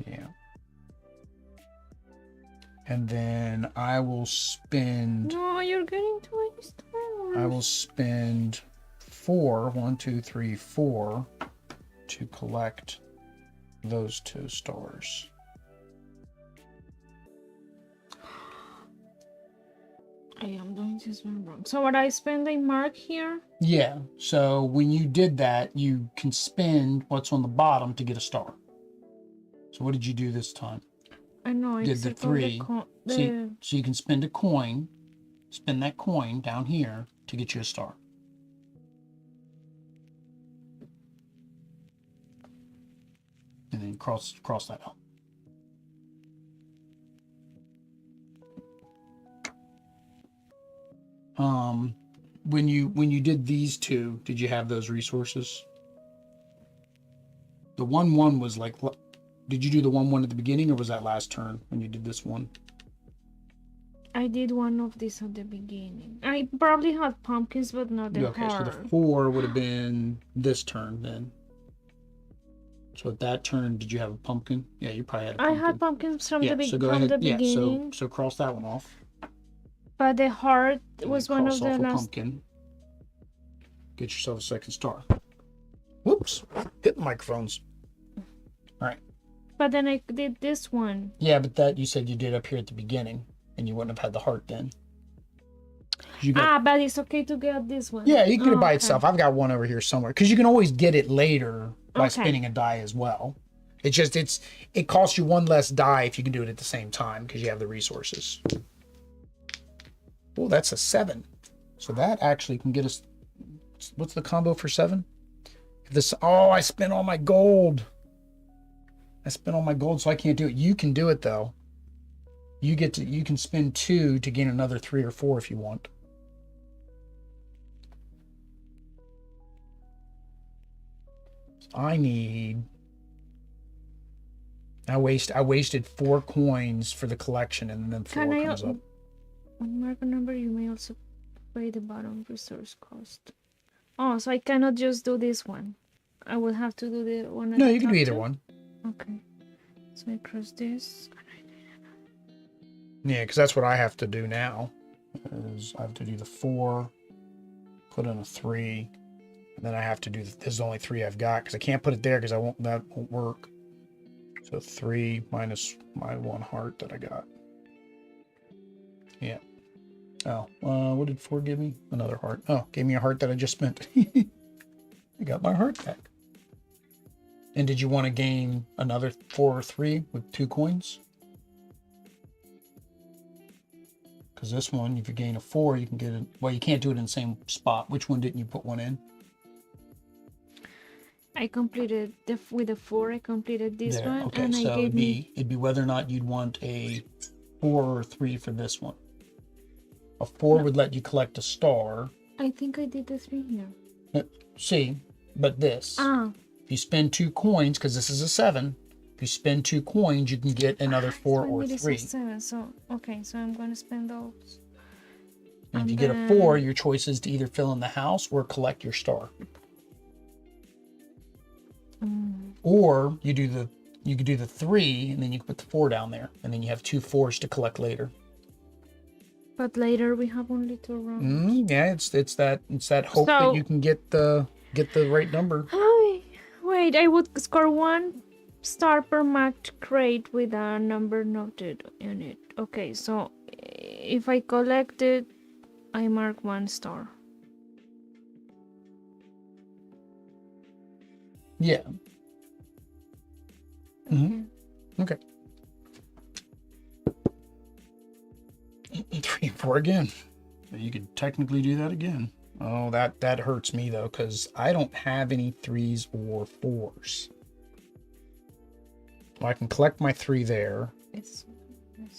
Yeah. And then I will spend. No, you're getting 20 stars. I will spend 4, 1, 2, 3, 4 to collect those 2 stars. I am doing this one wrong. So what I spend a mark here? Yeah, so when you did that, you can spend what's on the bottom to get a star. So what did you do this time? I know I Did the circled 3. See, so you can spend a coin, spend that coin down here to get you a star. And then cross that out. When you did these two, did you have those resources? The 1-1 was like, did you do the 1-1 at the beginning, or was that last turn when you did this one? I did one of these at the beginning. I probably had pumpkins, but not the Okay, so the heart. 4 would have been this turn then. So at that turn, did you have a pumpkin? Yeah, you probably had a pumpkin. I had pumpkins from yeah, the so go from ahead. the Yeah, beginning. so cross that one off. But the heart was one of Cross the off a last. pumpkin. Get yourself a second star. Whoops! Hit the microphones. All right. But then I did this one. Yeah, but that you said you did up here at the beginning, and you wouldn't have had the heart then. You got, But it's okay to get this one. yeah, you can get it by okay. itself. I've got one over here somewhere because you can always get it later by Okay. spinning a die as well. It's just it costs you one less die if you can do it at the same time because you have the resources. Oh, that's a 7. So that actually can get us. What's the combo for 7? If this. Oh, I spent all my gold. I spent all my gold, so I can't do it. You can do it though. You can spend 2 to gain another 3 or 4 if you want. I wasted 4 coins for the collection, and then 4 comes up. When mark a number, you may also pay the bottom resource cost. Oh, so I cannot just do this one. I will have to do the one. No, you can do either one. Okay. So I cross this. Yeah, because that's what I have to do now. Is I have to do the 4, put in a 3, and then I have to do. This is the only 3 I've got because I can't put it there because that won't work. So 3 minus my 1 heart that I got. Yeah. Oh, what did 4 give me? Another heart. Oh, gave me a heart that I just spent. I got my heart back. And did you want to gain another 4 or 3 with 2 coins? Because this one, if you gain a 4, you can get it. Well, you can't do it in the same spot. Which one didn't you put one in? I completed with a 4. I completed this there. one, Okay, and so I gave it'd be whether or not you'd want a 4 or 3 for this one. A 4 would let you collect a star. I think I did the 3 here. See, but this. If you spend 2 coins, because this is a 7, if you spend 2 coins, you can get another 4 or 3. 7, so okay, so I'm going to spend those. And if you get a 4, your choice is to either fill in the house or collect your star. Or you could do the 3, and then you can put the 4 down there, and then you have 2 4s to collect later. But later we have only 2 rounds. Yeah, it's that hope that you can get the right number. Wait, I would score 1 star per marked crate with a number noted in it. Okay, so if I collect it, I mark 1 star. Yeah. Okay. 3 and 4 again. You could technically do that again. Oh, that hurts me though, because I don't have any 3s or 4s. Well, I can collect my 3 there. It's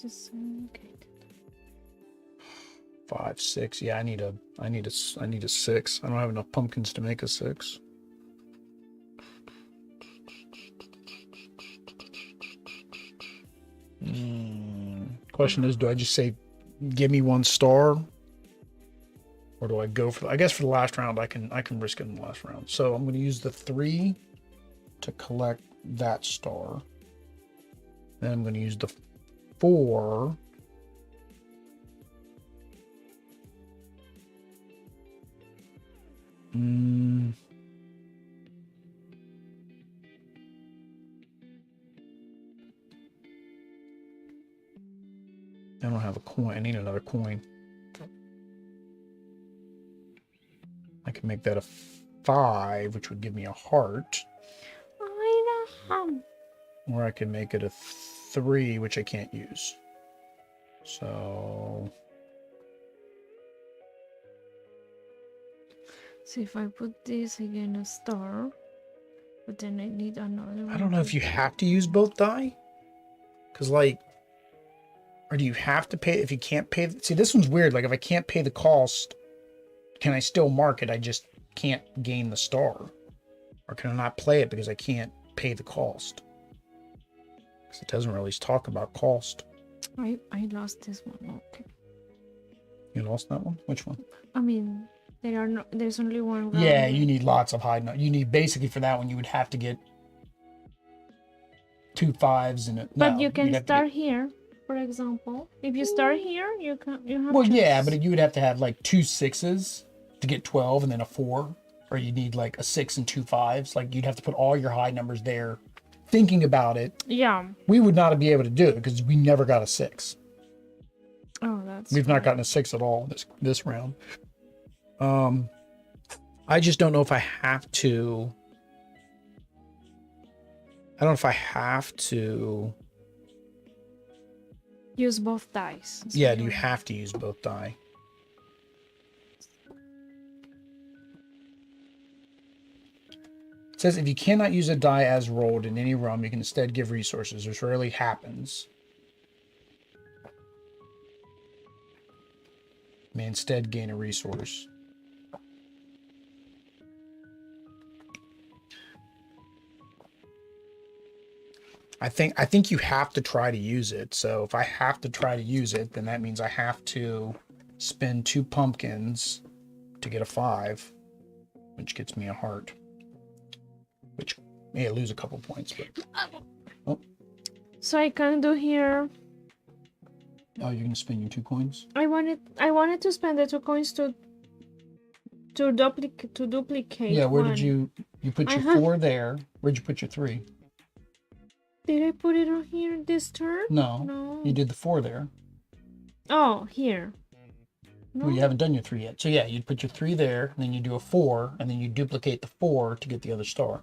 just okay. 5, 6. Yeah, I need a 6. I don't have enough pumpkins to make a 6. Question is, do I just say, give me 1 star? Or do I go for, I guess for the last round, I can risk it in the last round. So I'm going to use the 3 to collect that star. Then I'm going to use the 4. I don't have a coin. I need another coin. I can make that a 5, which would give me a heart. I know. Or I can make it a 3, which I can't use. So if I put this again a star, but then I need another one. I don't know if you have to use both die. Because, like, or do you have to pay if you can't pay? See, this one's weird. Like, if I can't pay the cost, can I still mark it? I just can't gain the star. Or can I not play it because I can't pay the cost? Because it doesn't really talk about cost. I lost this one. Okay. You lost that one? Which one? I mean, there's only one round. Yeah, you need lots of high note. You need, basically, for that one, you would have to get 2 5s in it. But you can start here, for example. If you start here, you have. Well, yeah, but you would have to have like 2 6s to get 12, and then a 4, or you need like a 6 and 2 5s. Like, you'd have to put all your high numbers there. Thinking about it, yeah, we would not be able to do it because we never got a 6. Oh, that's. We've not gotten a 6 at all this round. I just don't know if I have to. I don't know if I have to use both dice. Yeah, do you have to use both die? It says if you cannot use a die as rolled in any realm, you can instead give resources, which rarely happens. You may instead gain a resource. I think you have to try to use it. So if I have to try to use it, then that means I have to spend 2 pumpkins to get a 5, which gets me a heart. Which may lose a couple points, but oh. So I can do here. Oh, you're gonna spend your 2 coins? I wanted to spend the 2 coins to duplicate. Yeah, where one. did you put your 4 there? Where'd you put your 3? Did I put it on here this turn? No. You did the 4 there. Oh, here. No. Well, you haven't done your 3 yet. So yeah, you'd put your 3 there, and then you do a 4, and then you duplicate the 4 to get the other star.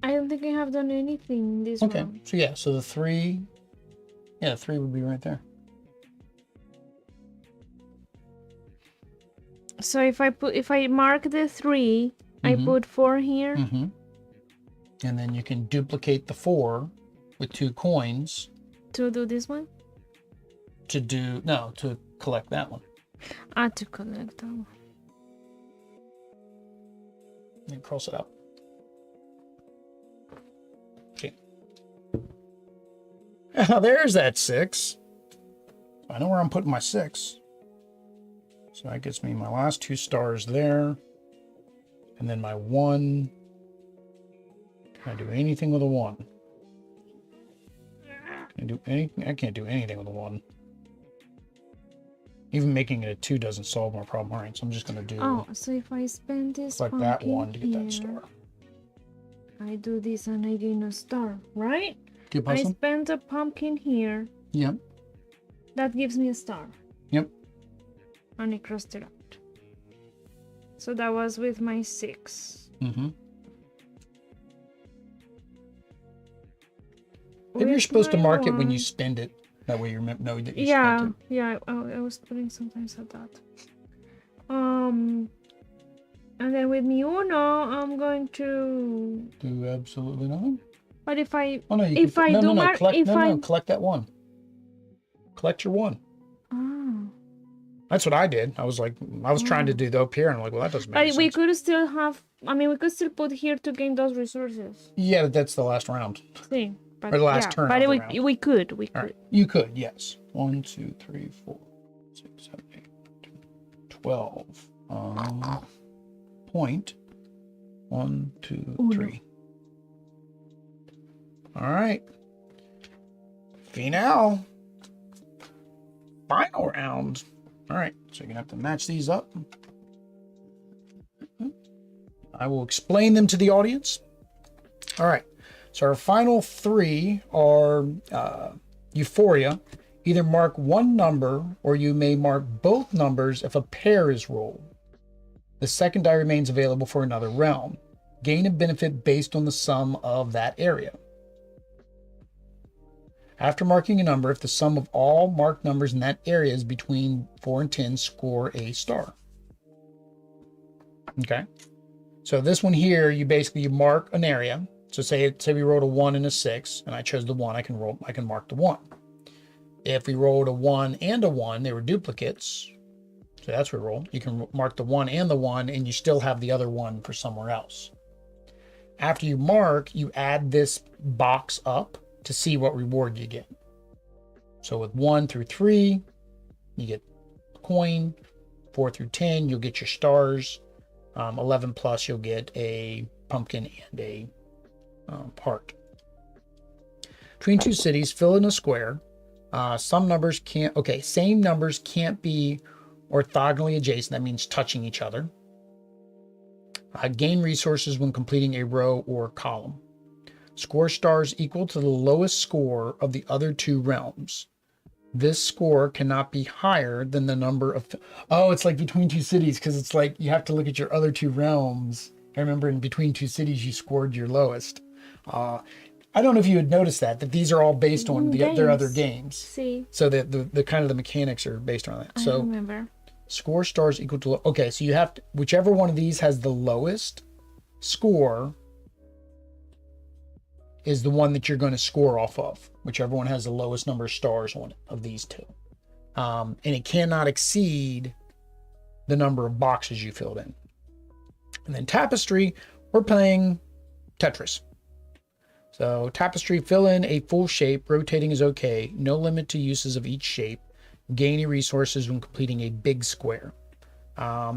I don't think I have done anything this Okay, round. so yeah, so the 3, yeah, the 3 would be right there. So if I mark the 3, I put 4 here. And then you can duplicate the 4 with 2 coins. To do this one? To collect that one. To collect that one. And cross it out. Okay. Now there's that 6. I know where I'm putting my 6. So that gets me my last 2 stars there. And then my 1. Can I do anything with a 1? Can I do anything? I can't do anything with a 1. Even making it a 2 doesn't solve my problem. All right, so I'm just going to do... Oh, so if I spend this like that 1 to get that star. I do this and I gain a star, right? I spend a pumpkin here. Yep. That gives me a star. Yep. And I crossed it out. So that was with my 6. Maybe you're supposed to mark it when you spend it. That way you know that you spent it. Yeah. I was putting sometimes at that. And then with mi uno, I'm going to do absolutely nothing. But if I collect that 1. Collect your 1. Oh. That's what I did. I was trying to do the up here, and I'm like, well, that doesn't make sense. But we could still have. We could still put here to gain those resources. Yeah, that's the last round. See. But, or the last turn. But we could. Right. You could, yes. 1, 2, 3, 4, 6, 7, 8, 12. Point. 1, 2, 3. All right. Final. Final round. All right. So you're gonna have to match these up. I will explain them to the audience. All right. So our final 3 are Euphoria, Either mark one number or you may mark both numbers if a pair is rolled. The second die remains available for another realm. Gain a benefit based on the sum of that area. After marking a number, if the sum of all marked numbers in that area is between 4 and 10, score a star. Okay. So this one here, you mark an area. So say we rolled a 1 and a 6, and I chose the 1, I can mark the 1. If we rolled a 1 and a 1, they were duplicates. So that's what we roll. You can mark the 1 and the 1, and you still have the other 1 for somewhere else. After you mark, you add this box up to see what reward you get. So with 1 through 3, you get a coin. 4 through 10, you'll get your stars. 11 plus, you'll get a pumpkin and a heart. Between two cities, fill in a square. Same numbers can't be orthogonally adjacent. That means touching each other. Gain resources when completing a row or column. Score stars equal to the lowest score of the other two realms. This score cannot be higher than the number of... Oh, it's like between two cities, because it's like you have to look at your other two realms. I remember in between two cities, you scored your lowest. I don't know if you had noticed that these are all based on their other games. See. So the kind of the mechanics are based on that. I remember. Score stars equal to... Okay, so you have to... Whichever one of these has the lowest score is the one that you're going to score off of. Whichever one has the lowest number of stars on it of these two. And it cannot exceed the number of boxes you filled in. And then tapestry, we're playing Tetris. So tapestry, fill in a full shape. Rotating is okay. No limit to uses of each shape. Gaining resources when completing a big square.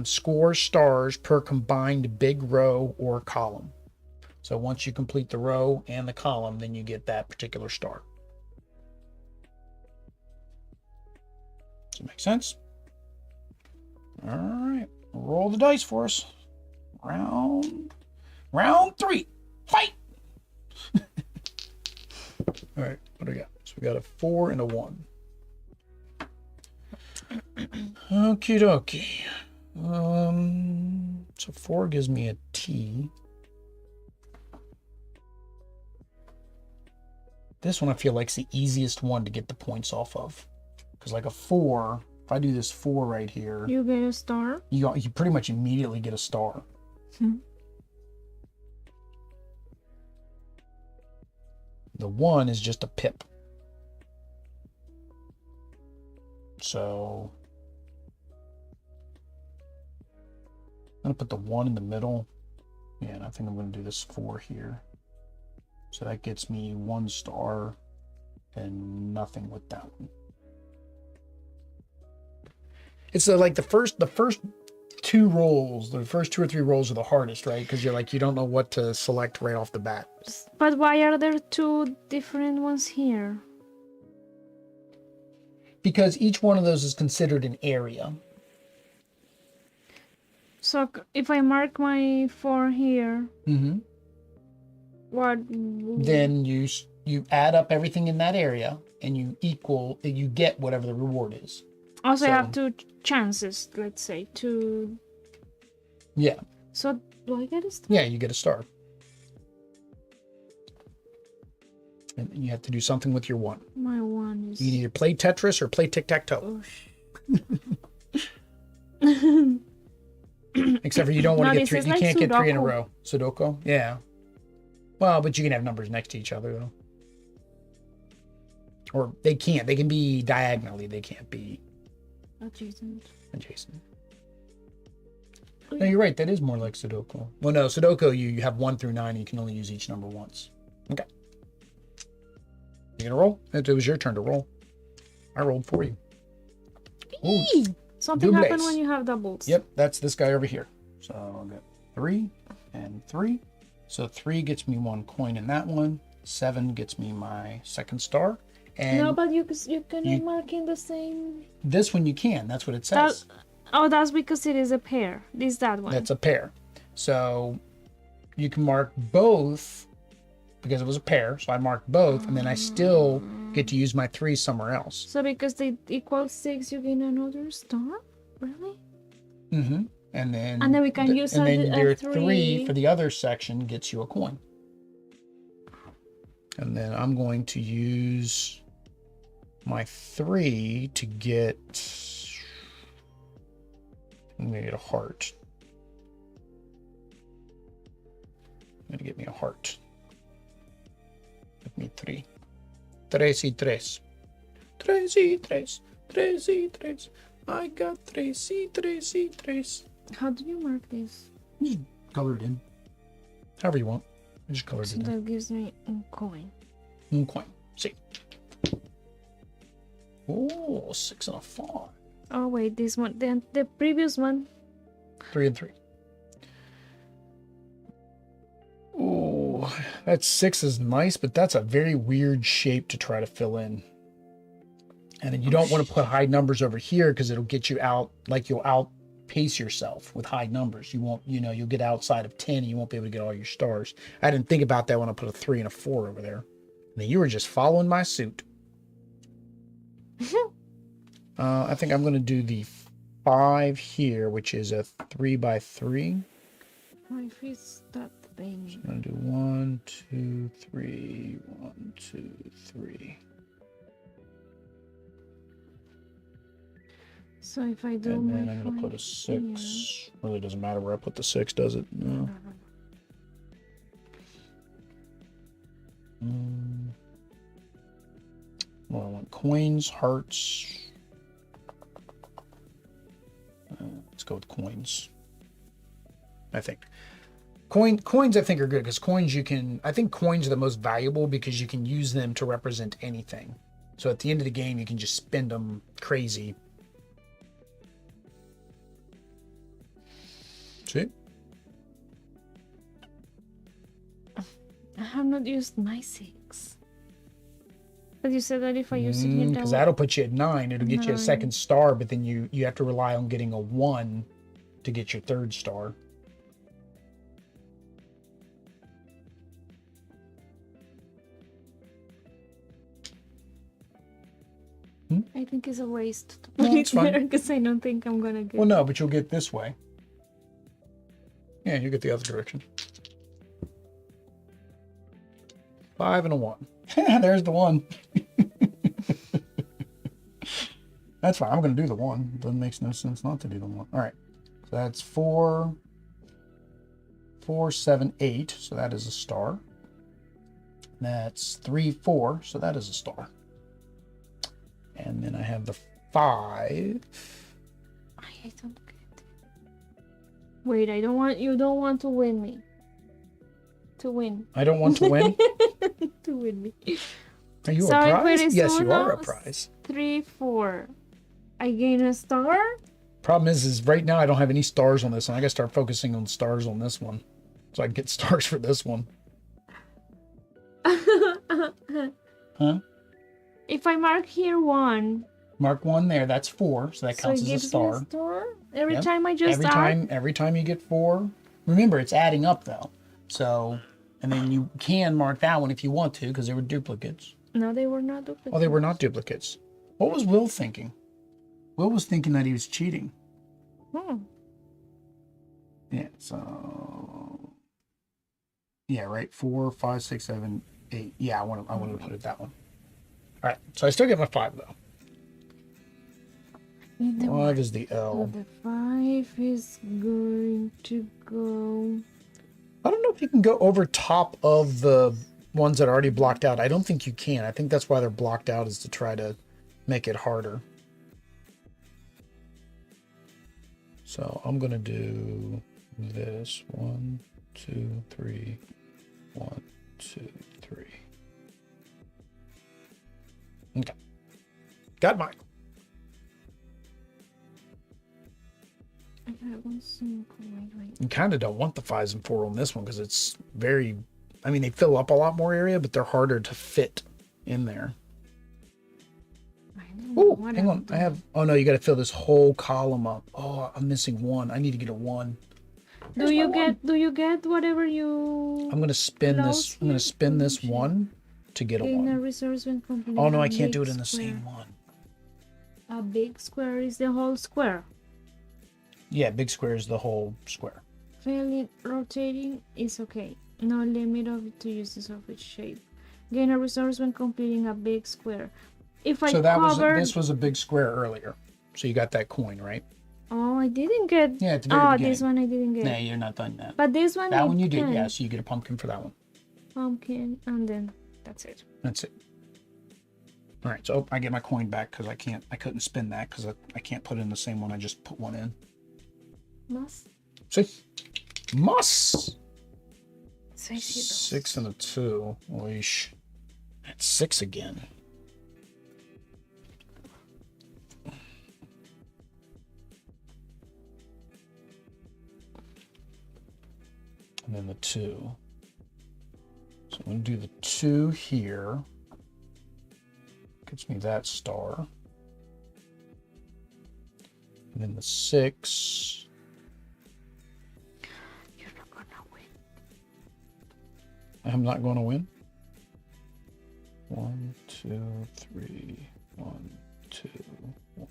Score stars per combined big row or column. So once you complete the row and the column, then you get that particular star. Does that make sense? All right, roll the dice for us. Round 3, fight! All right, what do we got? So we got a 4 and a 1. Okie dokie. So 4 gives me a T. This one I feel like is the easiest one to get the points off of. Because like a 4, if I do this 4 right here... You get a star? You pretty much immediately get a star. The 1 is just a pip. So... I'm going to put the 1 in the middle. Yeah, and I think I'm going to do this 4 here. So that gets me 1 star and nothing with that one. It's like the first 2 rolls, the first 2 or 3 rolls are the hardest, right? Because you're like, you don't know what to select right off the bat. But why are there 2 different ones here? Because each one of those is considered an area. So if I mark my 4 here, what? Then you add up everything in that area and you get whatever the reward is. Also, I have 2 chances, let's say, 2. Yeah. So do I get a star? Yeah, you get a star. And you have to do something with your 1. My 1 is... You can either play Tetris or play tic-tac-toe. Except for you don't want to get 3. You can't get 3 in a row. Sudoku? Yeah. Well, but you can have numbers next to each other, though. Or they can't. They can be diagonally. They can't be adjacent. No, you're right. That is more like Sudoku. Well, no, Sudoku, you have 1 through 9, and you can only use each number once. Okay. You gonna roll? It was your turn to roll. I rolled for you. Ooh, something happens when you have doubles. Yep, that's this guy over here. So I'll get 3 and 3. So 3 gets me 1 coin in that one. 7 gets me my second star. And no, but you can mark in the same... This one you can. That's what it says. That's because it is a pair. That one. That's a pair. So you can mark both because it was a pair. So I marked both, and then I still get to use my 3 somewhere else. So because they equal 6, you gain another star? Really? Mm-hmm. And then we can use and then your 3 3 for the other section gets you a coin. And then I'm going to use my 3 to get, I'm gonna get a heart. I'm gonna get me a heart. Give me 3. 3 y 3. 3 y 3. 3 y 3. I got 3 y 3 y 3. How do you mark this? Just color it in. However you want. I just colored So it in. that gives me a coin. Un coin. See. Oh, 6 and a 5. Oh wait, this one, the previous one. 3 and 3. Oh, that 6 is nice, but that's a very weird shape to try to fill in. And then you don't want to put high numbers over here because it'll get you out, like you'll outpace yourself with high numbers. You won't, you'll get outside of 10 and you won't be able to get all your stars. I didn't think about that when I put a 3 and a 4 over there. And then you were just following my suit. I think I'm going to do the 5 here, which is a 3 by 3. My is that thing. I'm going to do 1, 2, 3, 1, 2, 3. So if I do And my then I'm going to put a 6. Really doesn't matter where I put the 6, does it? No. Well, I want coins, hearts. Let's go with coins. I think. Coins I think are good because coins I think coins are the most valuable because you can use them to represent anything. So at the end of the game, you can just spend them crazy. See? I have not used my 6. But you said that if I use it here, because that'll put you at 9. It'll get you a 9. second star, but then you have to rely on getting a 1 to get your 3rd star. I think it's a waste to No, put it's it there fine. because I don't think I'm gonna get Well, no, but you'll get this way. Yeah, you'll get the other direction. 5 and a 1. There's the 1. That's fine. I'm going to do the 1. Doesn't make no sense not to do the 1. All right. So that's 4, 4, 7, 8. So that is a star. That's 3, 4. So that is a star. And then I have the 5. I don't get it. Wait, you don't want to win me. To win. I don't want to win. To win me. Are you So a if prize? it is Yes, you are a uno, prize. 3, 4. I gain a star? Problem is right now I don't have any stars on this one. I gotta start focusing on stars on this one. So I can get stars for this one. Huh? If I mark here 1. Mark 1 there, that's 4, so that counts as a star. Me a star? Every Yep. time I just Every time you get 4. Remember, it's adding up though. So, and then you can mark that one if you want to, because they were duplicates. No, they were not duplicates. Oh, they were not duplicates. What was Will thinking? Will was thinking that he was cheating. Yeah, so yeah, right. 4, 5, 6, 7, 8. Yeah, I want to put it that one. All right, so I still get my 5 though. 5 is the L. So the 5 is going to go. I don't know if you can go over top of the ones that are already blocked out. I don't think you can. I think that's why they're blocked out, is to try to make it harder. So I'm going to do this. 1, 2, 3. 1, 2, 3. Okay. Got mine. I haven't seen. Wait. You kind of don't want the 5s and 4 on this one because it's very, I mean, they fill up a lot more area, but they're harder to fit in there. Oh, hang on. I have, oh no, you got to fill this whole column up. Oh, I'm missing 1. I need to get a 1. Do you get whatever you? I'm going to spin this. I'm going to spin this 1 to get a Gain a 1. resource when completing Oh no, a I can't do big it in the square. same one. A big square is the whole square. Yeah, big square is the whole square. Failing rotating is okay. No limit of to uses of each shape. Gain a resource when completing a big square. If I So that covered... this was a big square earlier. So you got that coin, right? Oh, I didn't get... Yeah, at the very beginning. This one I didn't get. Nah, you're not done that. But this one That it one you did, can. yeah, so you get a pumpkin for that one. Pumpkin, and then that's it. That's it. All right, so I get my coin back because I couldn't spin that because I can't put in the same one. I just put one in. Must. See? Must! 6 6 and a 2. Oish. That's 6 again. And then the 2. So I'm going to do the 2 here. Gets me that star. And then the 6. You're not gonna win. I'm not going to win. 1, 2, 3. 1, 2, 1.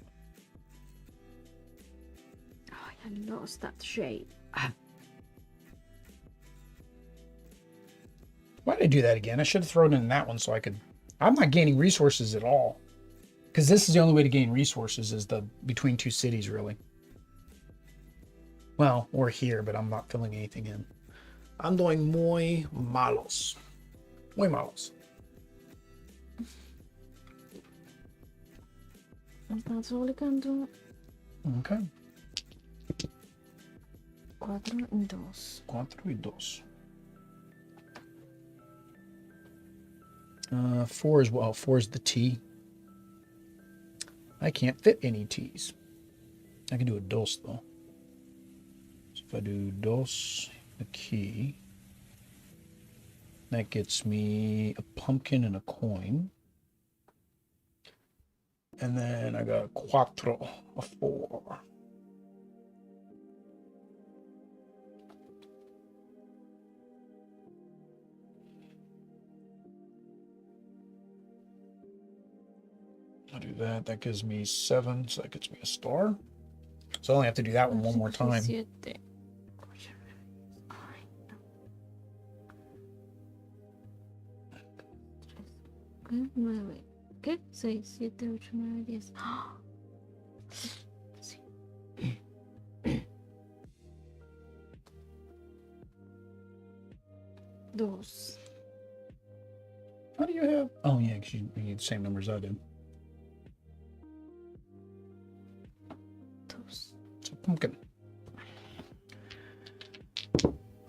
Oh, I lost that shape. Why did I do that again? I should have thrown in that one so I could... I'm not gaining resources at all. Because this is the only way to gain resources is the between two cities, really. Well, or here, but I'm not filling anything in. I'm doing muy malos. Muy malos. That's all I can do. Okay. 4 y 2. 4 y 2. 4 as well. 4 is the T. I can't fit any T's. I can do a dos, though. So if I do dos, the key, that gets me a pumpkin and a coin. And then I got a cuatro, a 4. I'll do that. That gives me 7, so that gets me a star. So I only have to do that one more time. 7. ¿Qué? 9. ¿Qué? 6, 7, 8, 9, 10. Sí. 2. How do you have... Oh, yeah, because you need the same numbers I did. 2. It's a pumpkin.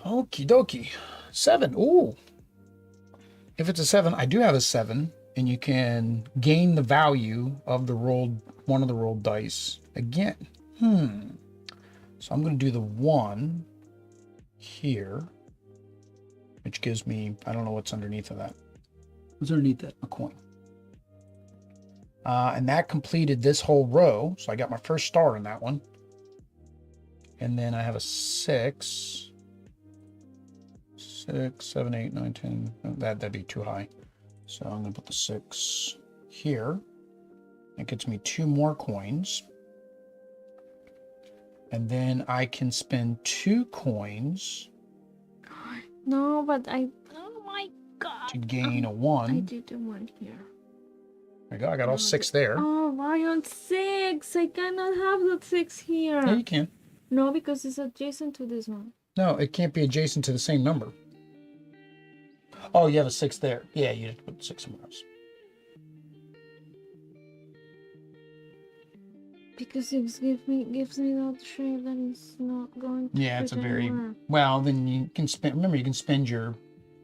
Okie dokie. 7. Ooh. If it's a 7, I do have a 7, and you can gain the value of the rolled one of the rolled dice again. So I'm going to do the 1 here, which gives me, I don't know what's underneath of that. What's underneath that? A coin. And that completed this whole row. So I got my first star in that one. And then I have a 6. 6, 7, 8, 9, 10. No, that'd be too high. So I'm going to put the 6 here. That gets me 2 more coins. And then I can spend 2 coins. No, but oh my god. To gain a 1. I did the 1 here. There you go. I got all 6 there. Oh, why on 6? I cannot have that 6 here. Yeah, you can. No, because it's adjacent to this one. No, it can't be adjacent to the same number. Oh, you have a 6 there. Yeah, you have to put 6 somewhere else. Because it gives me that shape that is not going to Yeah, it's a fit very... anywhere. Well, then you can spend... Remember, you can spend your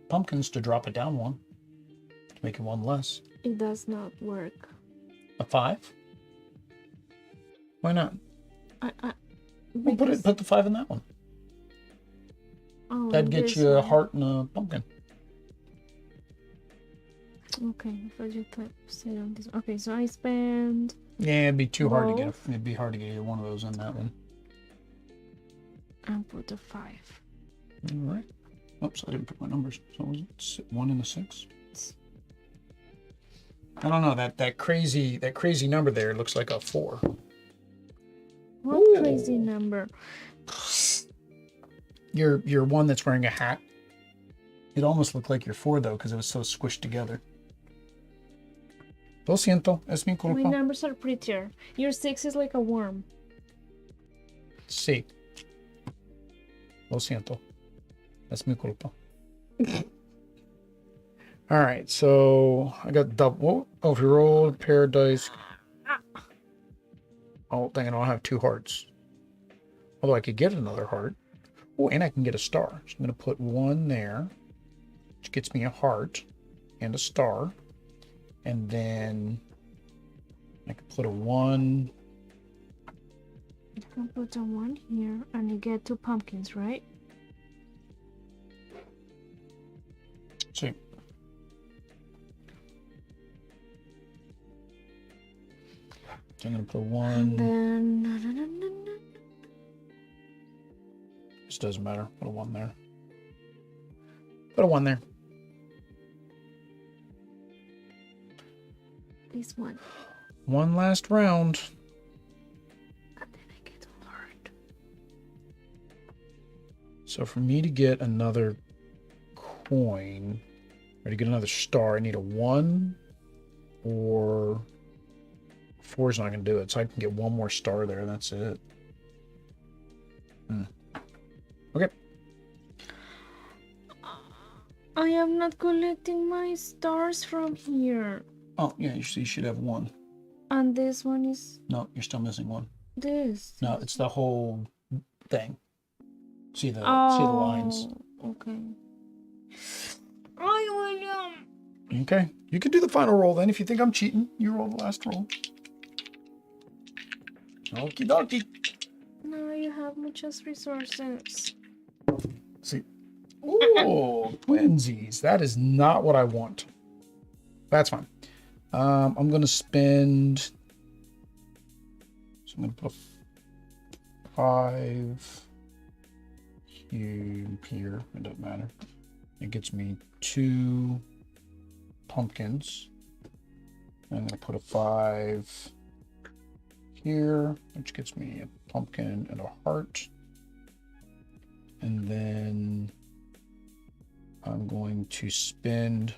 pumpkins to drop it down 1. To make it 1 less. It does not work. A 5? Why not? Well, Because... put the 5 in that one. Oh, That'd get this you a one. heart and a pumpkin. Okay, if I just type sit on this. Okay, so I spend... Yeah, it'd be too hard to get. Both. It'd be hard to get either one of those in that one. And put a 5. All right. Oops, I didn't put my numbers. So was it 1 and a 6? I don't know, that crazy number there looks like a 4. What Ooh. crazy number? You're one that's wearing a hat. It almost looked like your 4 though, because it was so squished together. Lo siento, es mi My culpa. numbers are prettier. Your 6 is like a worm. Sí. Lo siento. Es mi culpa. All right, so I got double. Oh, if you roll paradise. Oh, dang it, I don't have 2 hearts. Although I could get another heart. Oh, and I can get a star. So I'm going to put 1 there, which gets me a heart and a star. And then I can put a 1. You can put a 1 here and you get 2 pumpkins, right? See. So I'm going to put 1. And then... This doesn't matter. Put a 1 there. Put a 1 there. This one. One last round. And then I get a heart. So for me to get another coin, or to get another star, I need a 1 or 4 is not going to do it. So I can get 1 more star there, and that's it. Okay. I am not collecting my stars from here. Oh, yeah, you should have 1. And this one is No, you're still missing 1. this. No, it's the whole thing. See the lines. Okay. Oh, William. Okay. You can do the final roll then. If you think I'm cheating, you roll the last roll. Okie dokie. Now you have muchas resources. See. Oh, twinsies. That is not what I want. That's fine. I'm going to spend... So I'm going to put a 5 here. It doesn't matter. It gets me 2 pumpkins. I'm going to put a 5 here, which gets me a pumpkin and a heart. And then I'm going to spend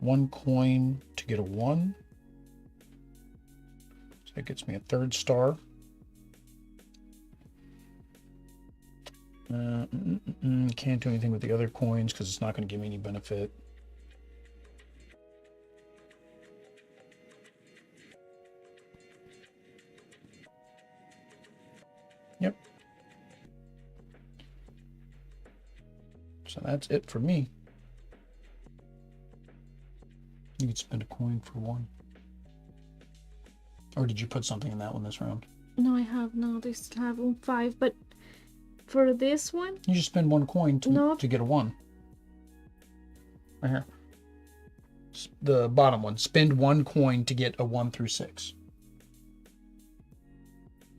1 coin to get a 1. So that gets me a 3rd star. Can't do anything with the other coins because it's not going to give me any benefit. Yep. So that's it for me. You could spend a coin for 1. Or did you put something in that one this round? No, I have now. They still have 5, but for this one, You just spend 1 coin to get a 1. Right here. The bottom one. Spend 1 coin to get a 1 through 6.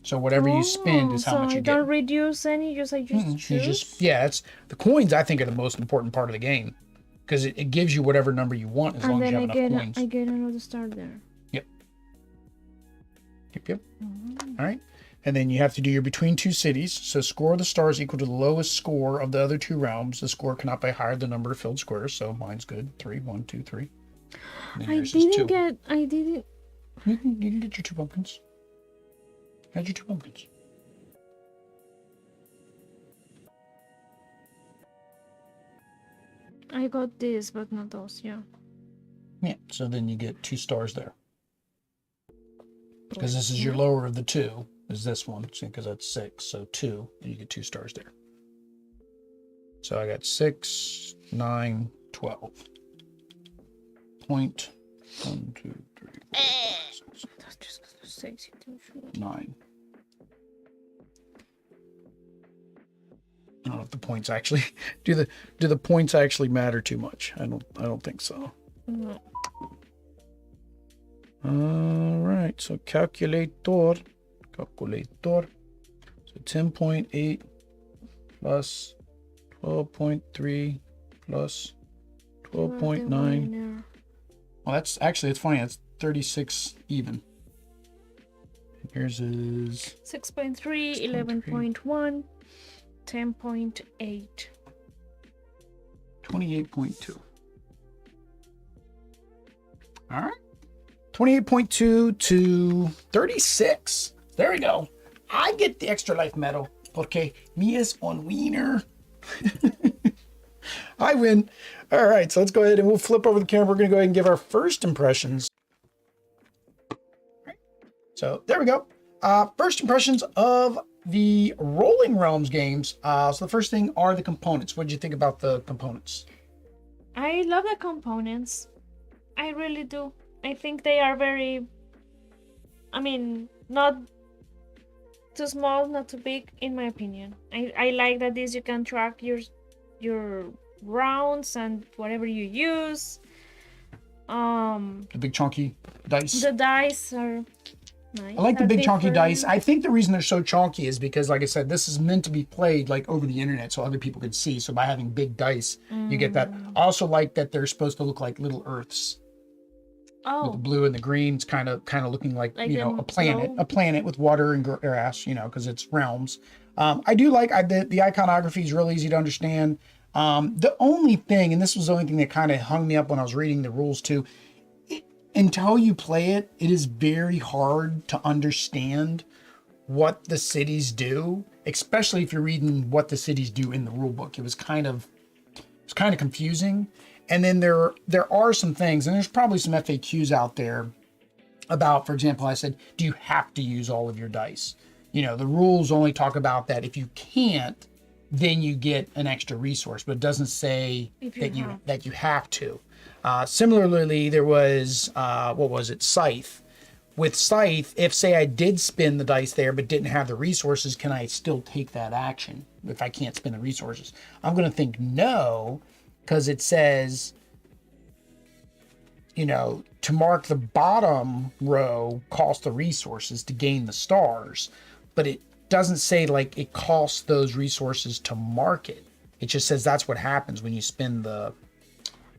So whatever you spend is how much you I get. don't reduce any. I just choose. It's the coins. I think are the most important part of the game because it gives you whatever number you want as long as you have enough coins. I get another star there. Yep. All right. And then you have to do your between 2 cities. So score of the stars equal to the lowest score of the other 2 realms. The score cannot be higher than the number of filled squares. So mine's good. 3, 1, 2, 3. I didn't get. You can get your 2 pumpkins. Had your 2 pumpkins. I got this, but not those. Yeah. Yeah. So then you get 2 stars there. Because this is your lower of the 2. Is this one, because that's 6, so 2, and you get 2 stars there. So I got 6, 9, 12. Point 1, 2, 3, 4, 5, 6, That's just 6. 9. I don't know if the points actually do the points actually matter too much. I don't think so. No. All right, so calculator. So 10.8 plus 12.3 plus 12.9 Well, that's actually, it's funny. It's 36 even. Here's his 6.3, 6.3, 11.1, 10.8. 28.2. All right. 28.2 to 36. There we go. I get the extra life medal porque mi es un wiener. I win. All right, so let's go ahead and we'll flip over the camera. We're going to go ahead and give our first impressions. So there we go. First impressions of the Rolling Realms games. So the first thing are the components. What did you think about the components? I love the components. I really do. I think they are very, I mean, not too small, not too big, in my opinion. I like that this you can track your rounds and whatever you use. The big chunky dice. The dice are nice. I like the big chunky different. dice. I think the reason they're so chunky is because, like I said, this is meant to be played like over the internet so other people can see. So by having big dice, you get that. I also like that they're supposed to look like little Earths. With the blue and the green, it's kind of looking like you know, a planet with water and grass, you know, because it's realms. I do like the iconography is really easy to understand. The only thing, and this was the only thing that kind of hung me up when I was reading the rules too, until you play it, it is very hard to understand what the cities do, especially if you're reading what the cities do in the rule book. It was kind of confusing. And then there are some things, and there's probably some FAQs out there about, for example, I said, do you have to use all of your dice? You know, the rules only talk about that if you can't, then you get an extra resource, but it doesn't say that you have to. Similarly, there was, what was it, Scythe. With Scythe, if say I did spin the dice there but didn't have the resources, can I still take that action if I can't spin the resources? I'm going to think no, because it says, you know, to mark the bottom row costs the resources to gain the stars, but it doesn't say like it costs those resources to mark it. It just says that's what happens when you spin the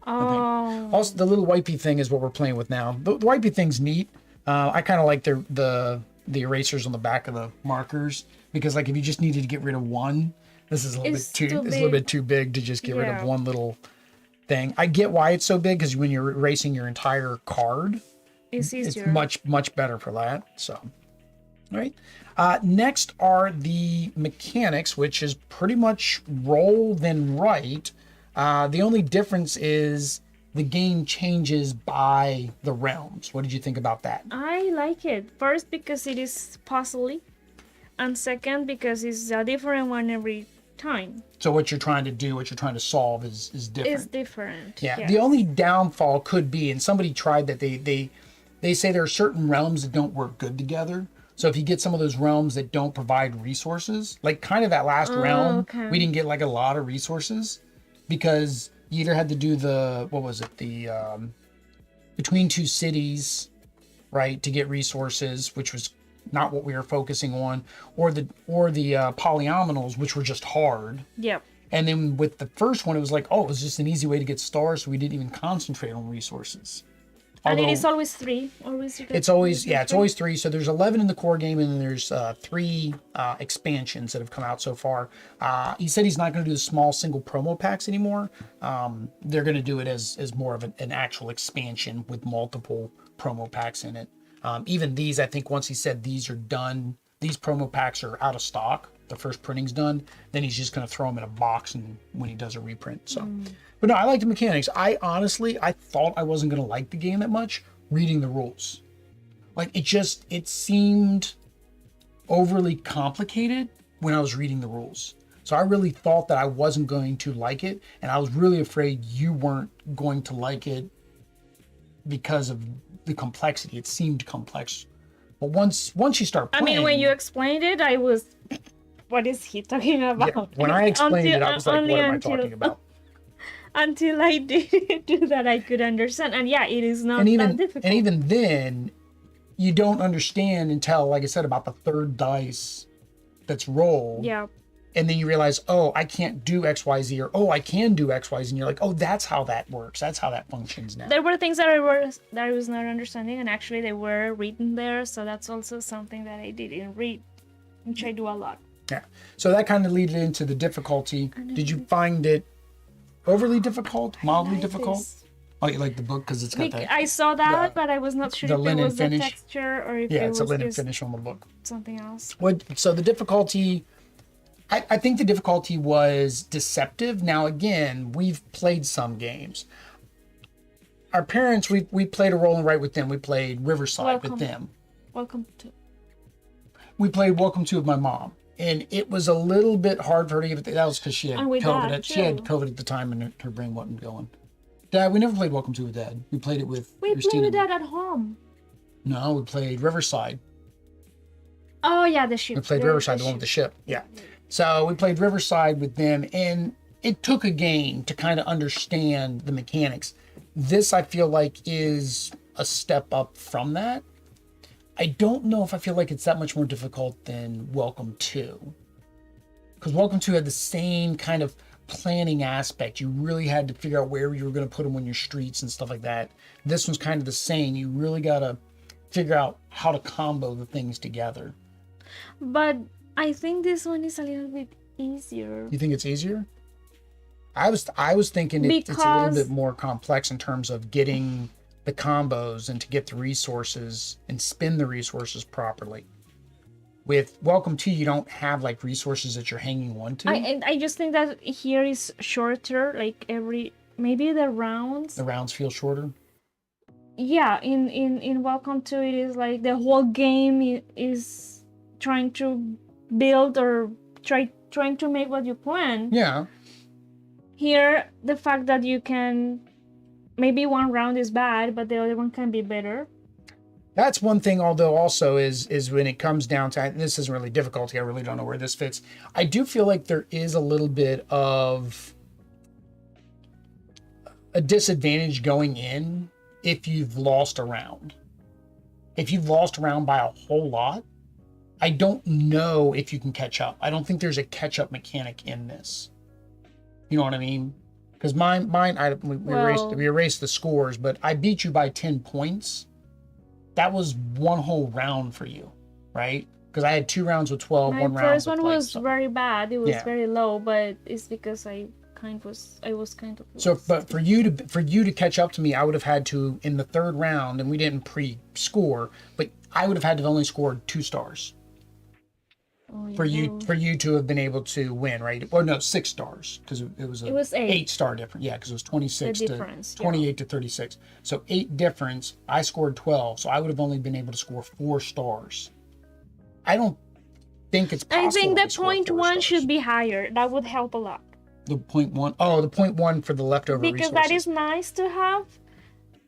thing. Also, the little wipey thing is what we're playing with now. The wipey thing's neat. I kind of like the erasers on the back of the markers because, like, if you just needed to get rid of one, this is a little bit too big to just get rid of one little thing. I get why it's so big because when you're erasing your entire card, it's easier. It's much better for that. So, all right. Next are the mechanics, which is pretty much roll then write. The only difference is the game changes by the realms. What did you think about that? I like it. First, because it is puzzly, and second, because it's a different one every time. So what you're trying to do, what you're trying to solve is different. It's different. Yeah. Yes. The only downfall could be, and somebody tried that they say there are certain realms that don't work good together. So if you get some of those realms that don't provide resources, like kind of that last realm, we didn't get like a lot of resources because you either had to do the, what was it? The between two cities, right, to get resources, which was not what we were focusing on, or the polyominoals, which were just hard. Yep. And then with the first one, it was like, oh, it was just an easy way to get stars, so we didn't even concentrate on resources. And it is always three. It's always three. So there's 11 in the core game, and then there's 3 expansions that have come out so far. He said he's not going to do the small single promo packs anymore. They're going to do it as more of an actual expansion with multiple promo packs in it. Even these, I think once he said these are done, these promo packs are out of stock. The first printing's done. Then he's just going to throw them in a box and when he does a reprint. So. But no, I like the mechanics. I thought I wasn't going to like the game that much reading the rules. Like it seemed overly complicated when I was reading the rules. So I really thought that I wasn't going to like it. And I was really afraid you weren't going to like it because of the complexity. It seemed complex. But once you start playing... I mean, when you explained it, I was... What is he talking about? Yeah, when I explained it, I was like, what am I talking about? Until I did do that, I could understand. And yeah, it is not that difficult. And even then, you don't understand until, like I said, about the third dice that's rolled. Yeah. and then you realize, oh, I can't do X, Y, Z, or oh, I can do X, Y, Z, and you're like, oh, that's how that works. That's how that functions now. There were things that I was not understanding, and actually they were written there. So that's also something that I didn't read, which I do a lot. Yeah. So that kind of leads into the difficulty. Did you find it overly difficult, mildly difficult? This. Oh, you like the book because it's got that. I saw that, but I was not sure the if it linen was finish. the texture or if Yeah, it it's was a linen just finish on the book. something else. So the difficulty, I think the difficulty was deceptive. Now, again, we've played some games. Our parents, we played a roll and write with them. We played Riverside with them. Welcome to. We played Welcome to with my mom. And it was a little bit hard for her to give it. That was because she had COVID. She had COVID at the time and her brain wasn't going. Dad, we never played Welcome to with Dad. We played it with Christina. We played that at home. No, we played Riverside. Oh, yeah, the ship. We played Riverside, the one with the ship. Yeah. So we played Riverside with them, and it took a game to kind of understand the mechanics. This, I feel like, is a step up from that. I don't know if I feel like it's that much more difficult than Welcome to. Because Welcome to had the same kind of planning aspect. You really had to figure out where you were going to put them on your streets and stuff like that. This one's kind of the same. You really got to figure out how to combo the things together. But I think this one is a little bit easier. You think it's easier? I was thinking it's a little bit more complex in terms of getting the combos and to get the resources and spin the resources properly. With Welcome to, you don't have like resources that you're hanging on to. I just think that here is shorter, like maybe the rounds. The rounds feel shorter. Yeah, in Welcome to, it is like the whole game is trying to build or trying to make what you plan. Yeah. Here, the fact that you can, maybe one round is bad, but the other one can be better. That's one thing, although also is when it comes down to, and this isn't really difficulty, I really don't know where this fits. I do feel like there is a little bit of a disadvantage going in if you've lost a round. If you've lost a round by a whole lot, I don't know if you can catch up. I don't think there's a catch-up mechanic in this. You know what I mean? Because we erased the scores, but I beat you by 10 points. That was one whole round for you, right? Because I had 2 rounds with 12, My one round first with one was very bad. It was very low, but it's because I was kind of so. But for you to catch up to me, I would have had to in the 3rd round, and we didn't pre-score, but I would have had to have only scored 2 stars. For you to have been able to win, right? Or no, 6 stars, because it was 8 star difference. Yeah, because it was 26 to 28 to 36. So 8 difference. I scored 12, so I would have only been able to score 4 stars. I don't think it's possible. I think the point 1 should be higher. That would help a lot. The point 1. Oh, the point 1 for the leftover because resources. That is nice to have.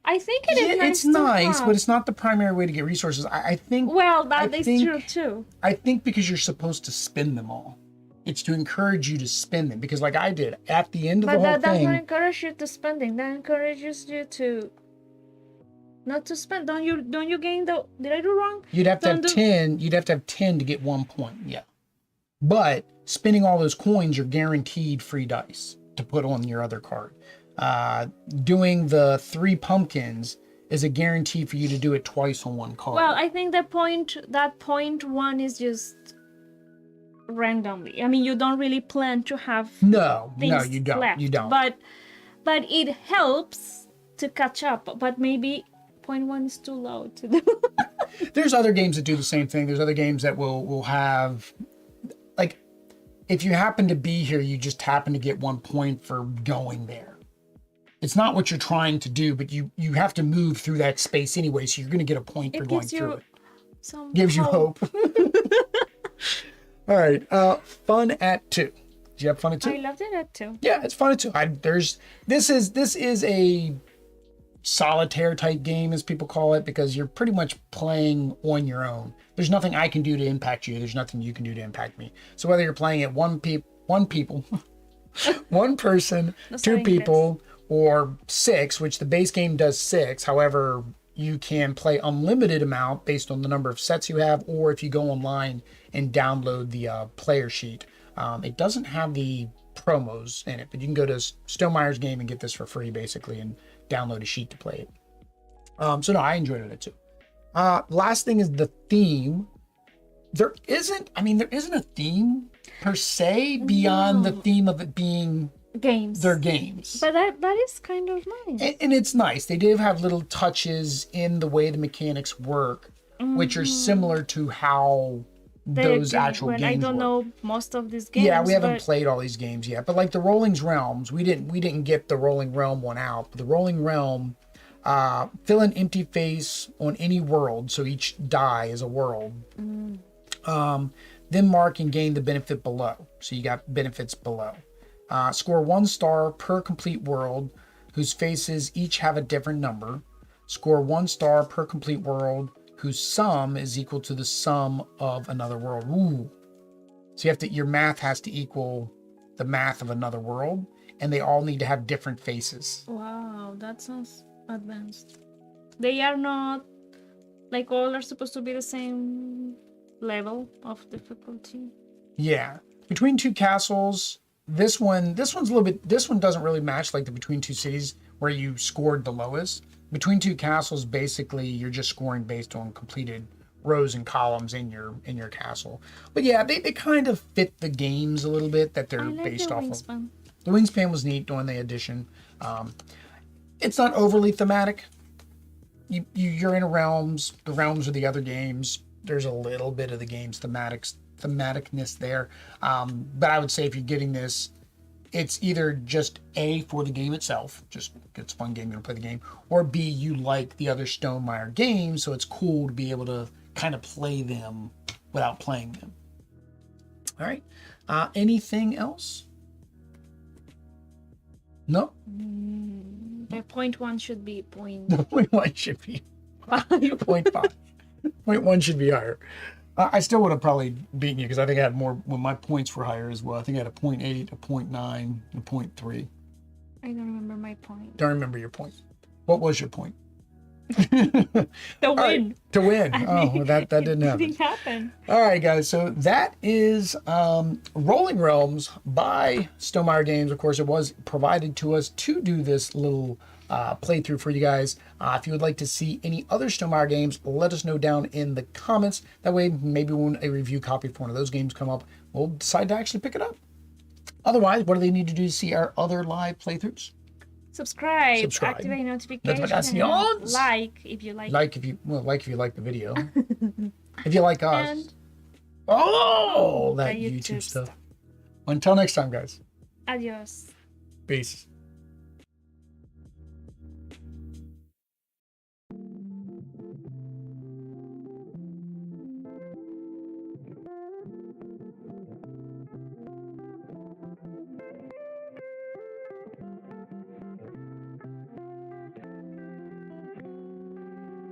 I think it is nice. It's nice, but it's not the primary way to get resources. I think. Well, that is true too. I think because you're supposed to spend them all. It's to encourage you to spend them, because like I did at the end of the whole thing. But that doesn't encourage you to spending. That encourages you to not to spend. Don't you gain the? Did I do wrong? You'd have to have 10. You'd have to have 10 to get 1 point. Yeah, but spending all those coins, you're guaranteed free dice to put on your other card. Doing the 3 pumpkins is a guarantee for you to do it twice on 1 card. Well, I think that point 1 is just randomly. I mean, you don't really plan to have no, things you don't. left, You don't. But it helps to catch up. But maybe point 1 is too low to do. There's other games that do the same thing. There's other games that will have, like, if you happen to be here, you just happen to get 1 point for going there. It's not what you're trying to do, but you have to move through that space anyway, so you're going to get a point for going through it. Gives you hope. All right. Fun at 2. Did you have fun at 2? I loved it at 2. Yeah, it's fun at 2. This is a solitaire type game, as people call it, because you're pretty much playing on your own. There's nothing I can do to impact you. There's nothing you can do to impact me. So whether you're playing at one person, 2 people, or 6, which the base game does 6. However, you can play unlimited amount based on the number of sets you have, or if you go online and download the player sheet. It doesn't have the promos in it, but you can go to Stonemeier's Game and get this for free, basically, and download a sheet to play it. So no, I enjoyed it too. Last thing is the theme. There isn't a theme per se beyond the theme of it being games. their games. But that is kind of nice. And it's nice. They do have little touches in the way the mechanics work, which are similar to how those actual games I don't work. know most of these games. Yeah, we haven't played all these games yet. But like the Rolling Realms, we didn't get the Rolling Realm one out. But the Rolling Realm, fill an empty face on any world, so each die is a world. Then mark and gain the benefit below. So you got benefits below. Score 1 star per complete world, whose faces each have a different number. Score 1 star per complete world, whose sum is equal to the sum of another world. Ooh. So your math has to equal the math of another world, and they all need to have different faces. Wow, that sounds advanced. They are not, like, all are supposed to be the same level of difficulty. Yeah. Between Two Castles, this one doesn't really match like the Between Two Cities where you scored the lowest. Between Two Castles, basically you're just scoring based on completed rows and columns in your castle. But yeah, they kind of fit the games a little bit that they're based off of. The Wingspan was neat during the edition. It's not overly thematic. You're in realms. The realms are the other games. There's a little bit of the game's thematicness there. But I would say if you're getting this, it's either just A, for the game itself, just it's a fun game, you're gonna play the game, or B, you like the other Stonemaier games, so it's cool to be able to kind of play them without playing them. All right. Anything else? No? The point one should be point. The point one should be 0.5. Point one should be higher. I still would have probably beaten you because I think I had more when my points were higher as well. I think I had a 0.8, a 0.9, a 0.3. I don't remember my point. Don't remember your point. What was your point? To win. Right, to win. Well, that didn't happen. Didn't happen. All right, guys. So that is Rolling Realms by Stonemaier Games. Of course, it was provided to us to do this little playthrough for you guys. If you would like to see any other Stonemaier games, let us know down in the comments. That way, maybe when a review copy for one of those games come up, we'll decide to actually pick it up. Otherwise, what do they need to do to see our other live playthroughs? Subscribe. Activate notifications. Notifications. Like if you like. Like if you like the video. If you like us. And that the YouTube stuff. Until next time, guys. Adios. Peace.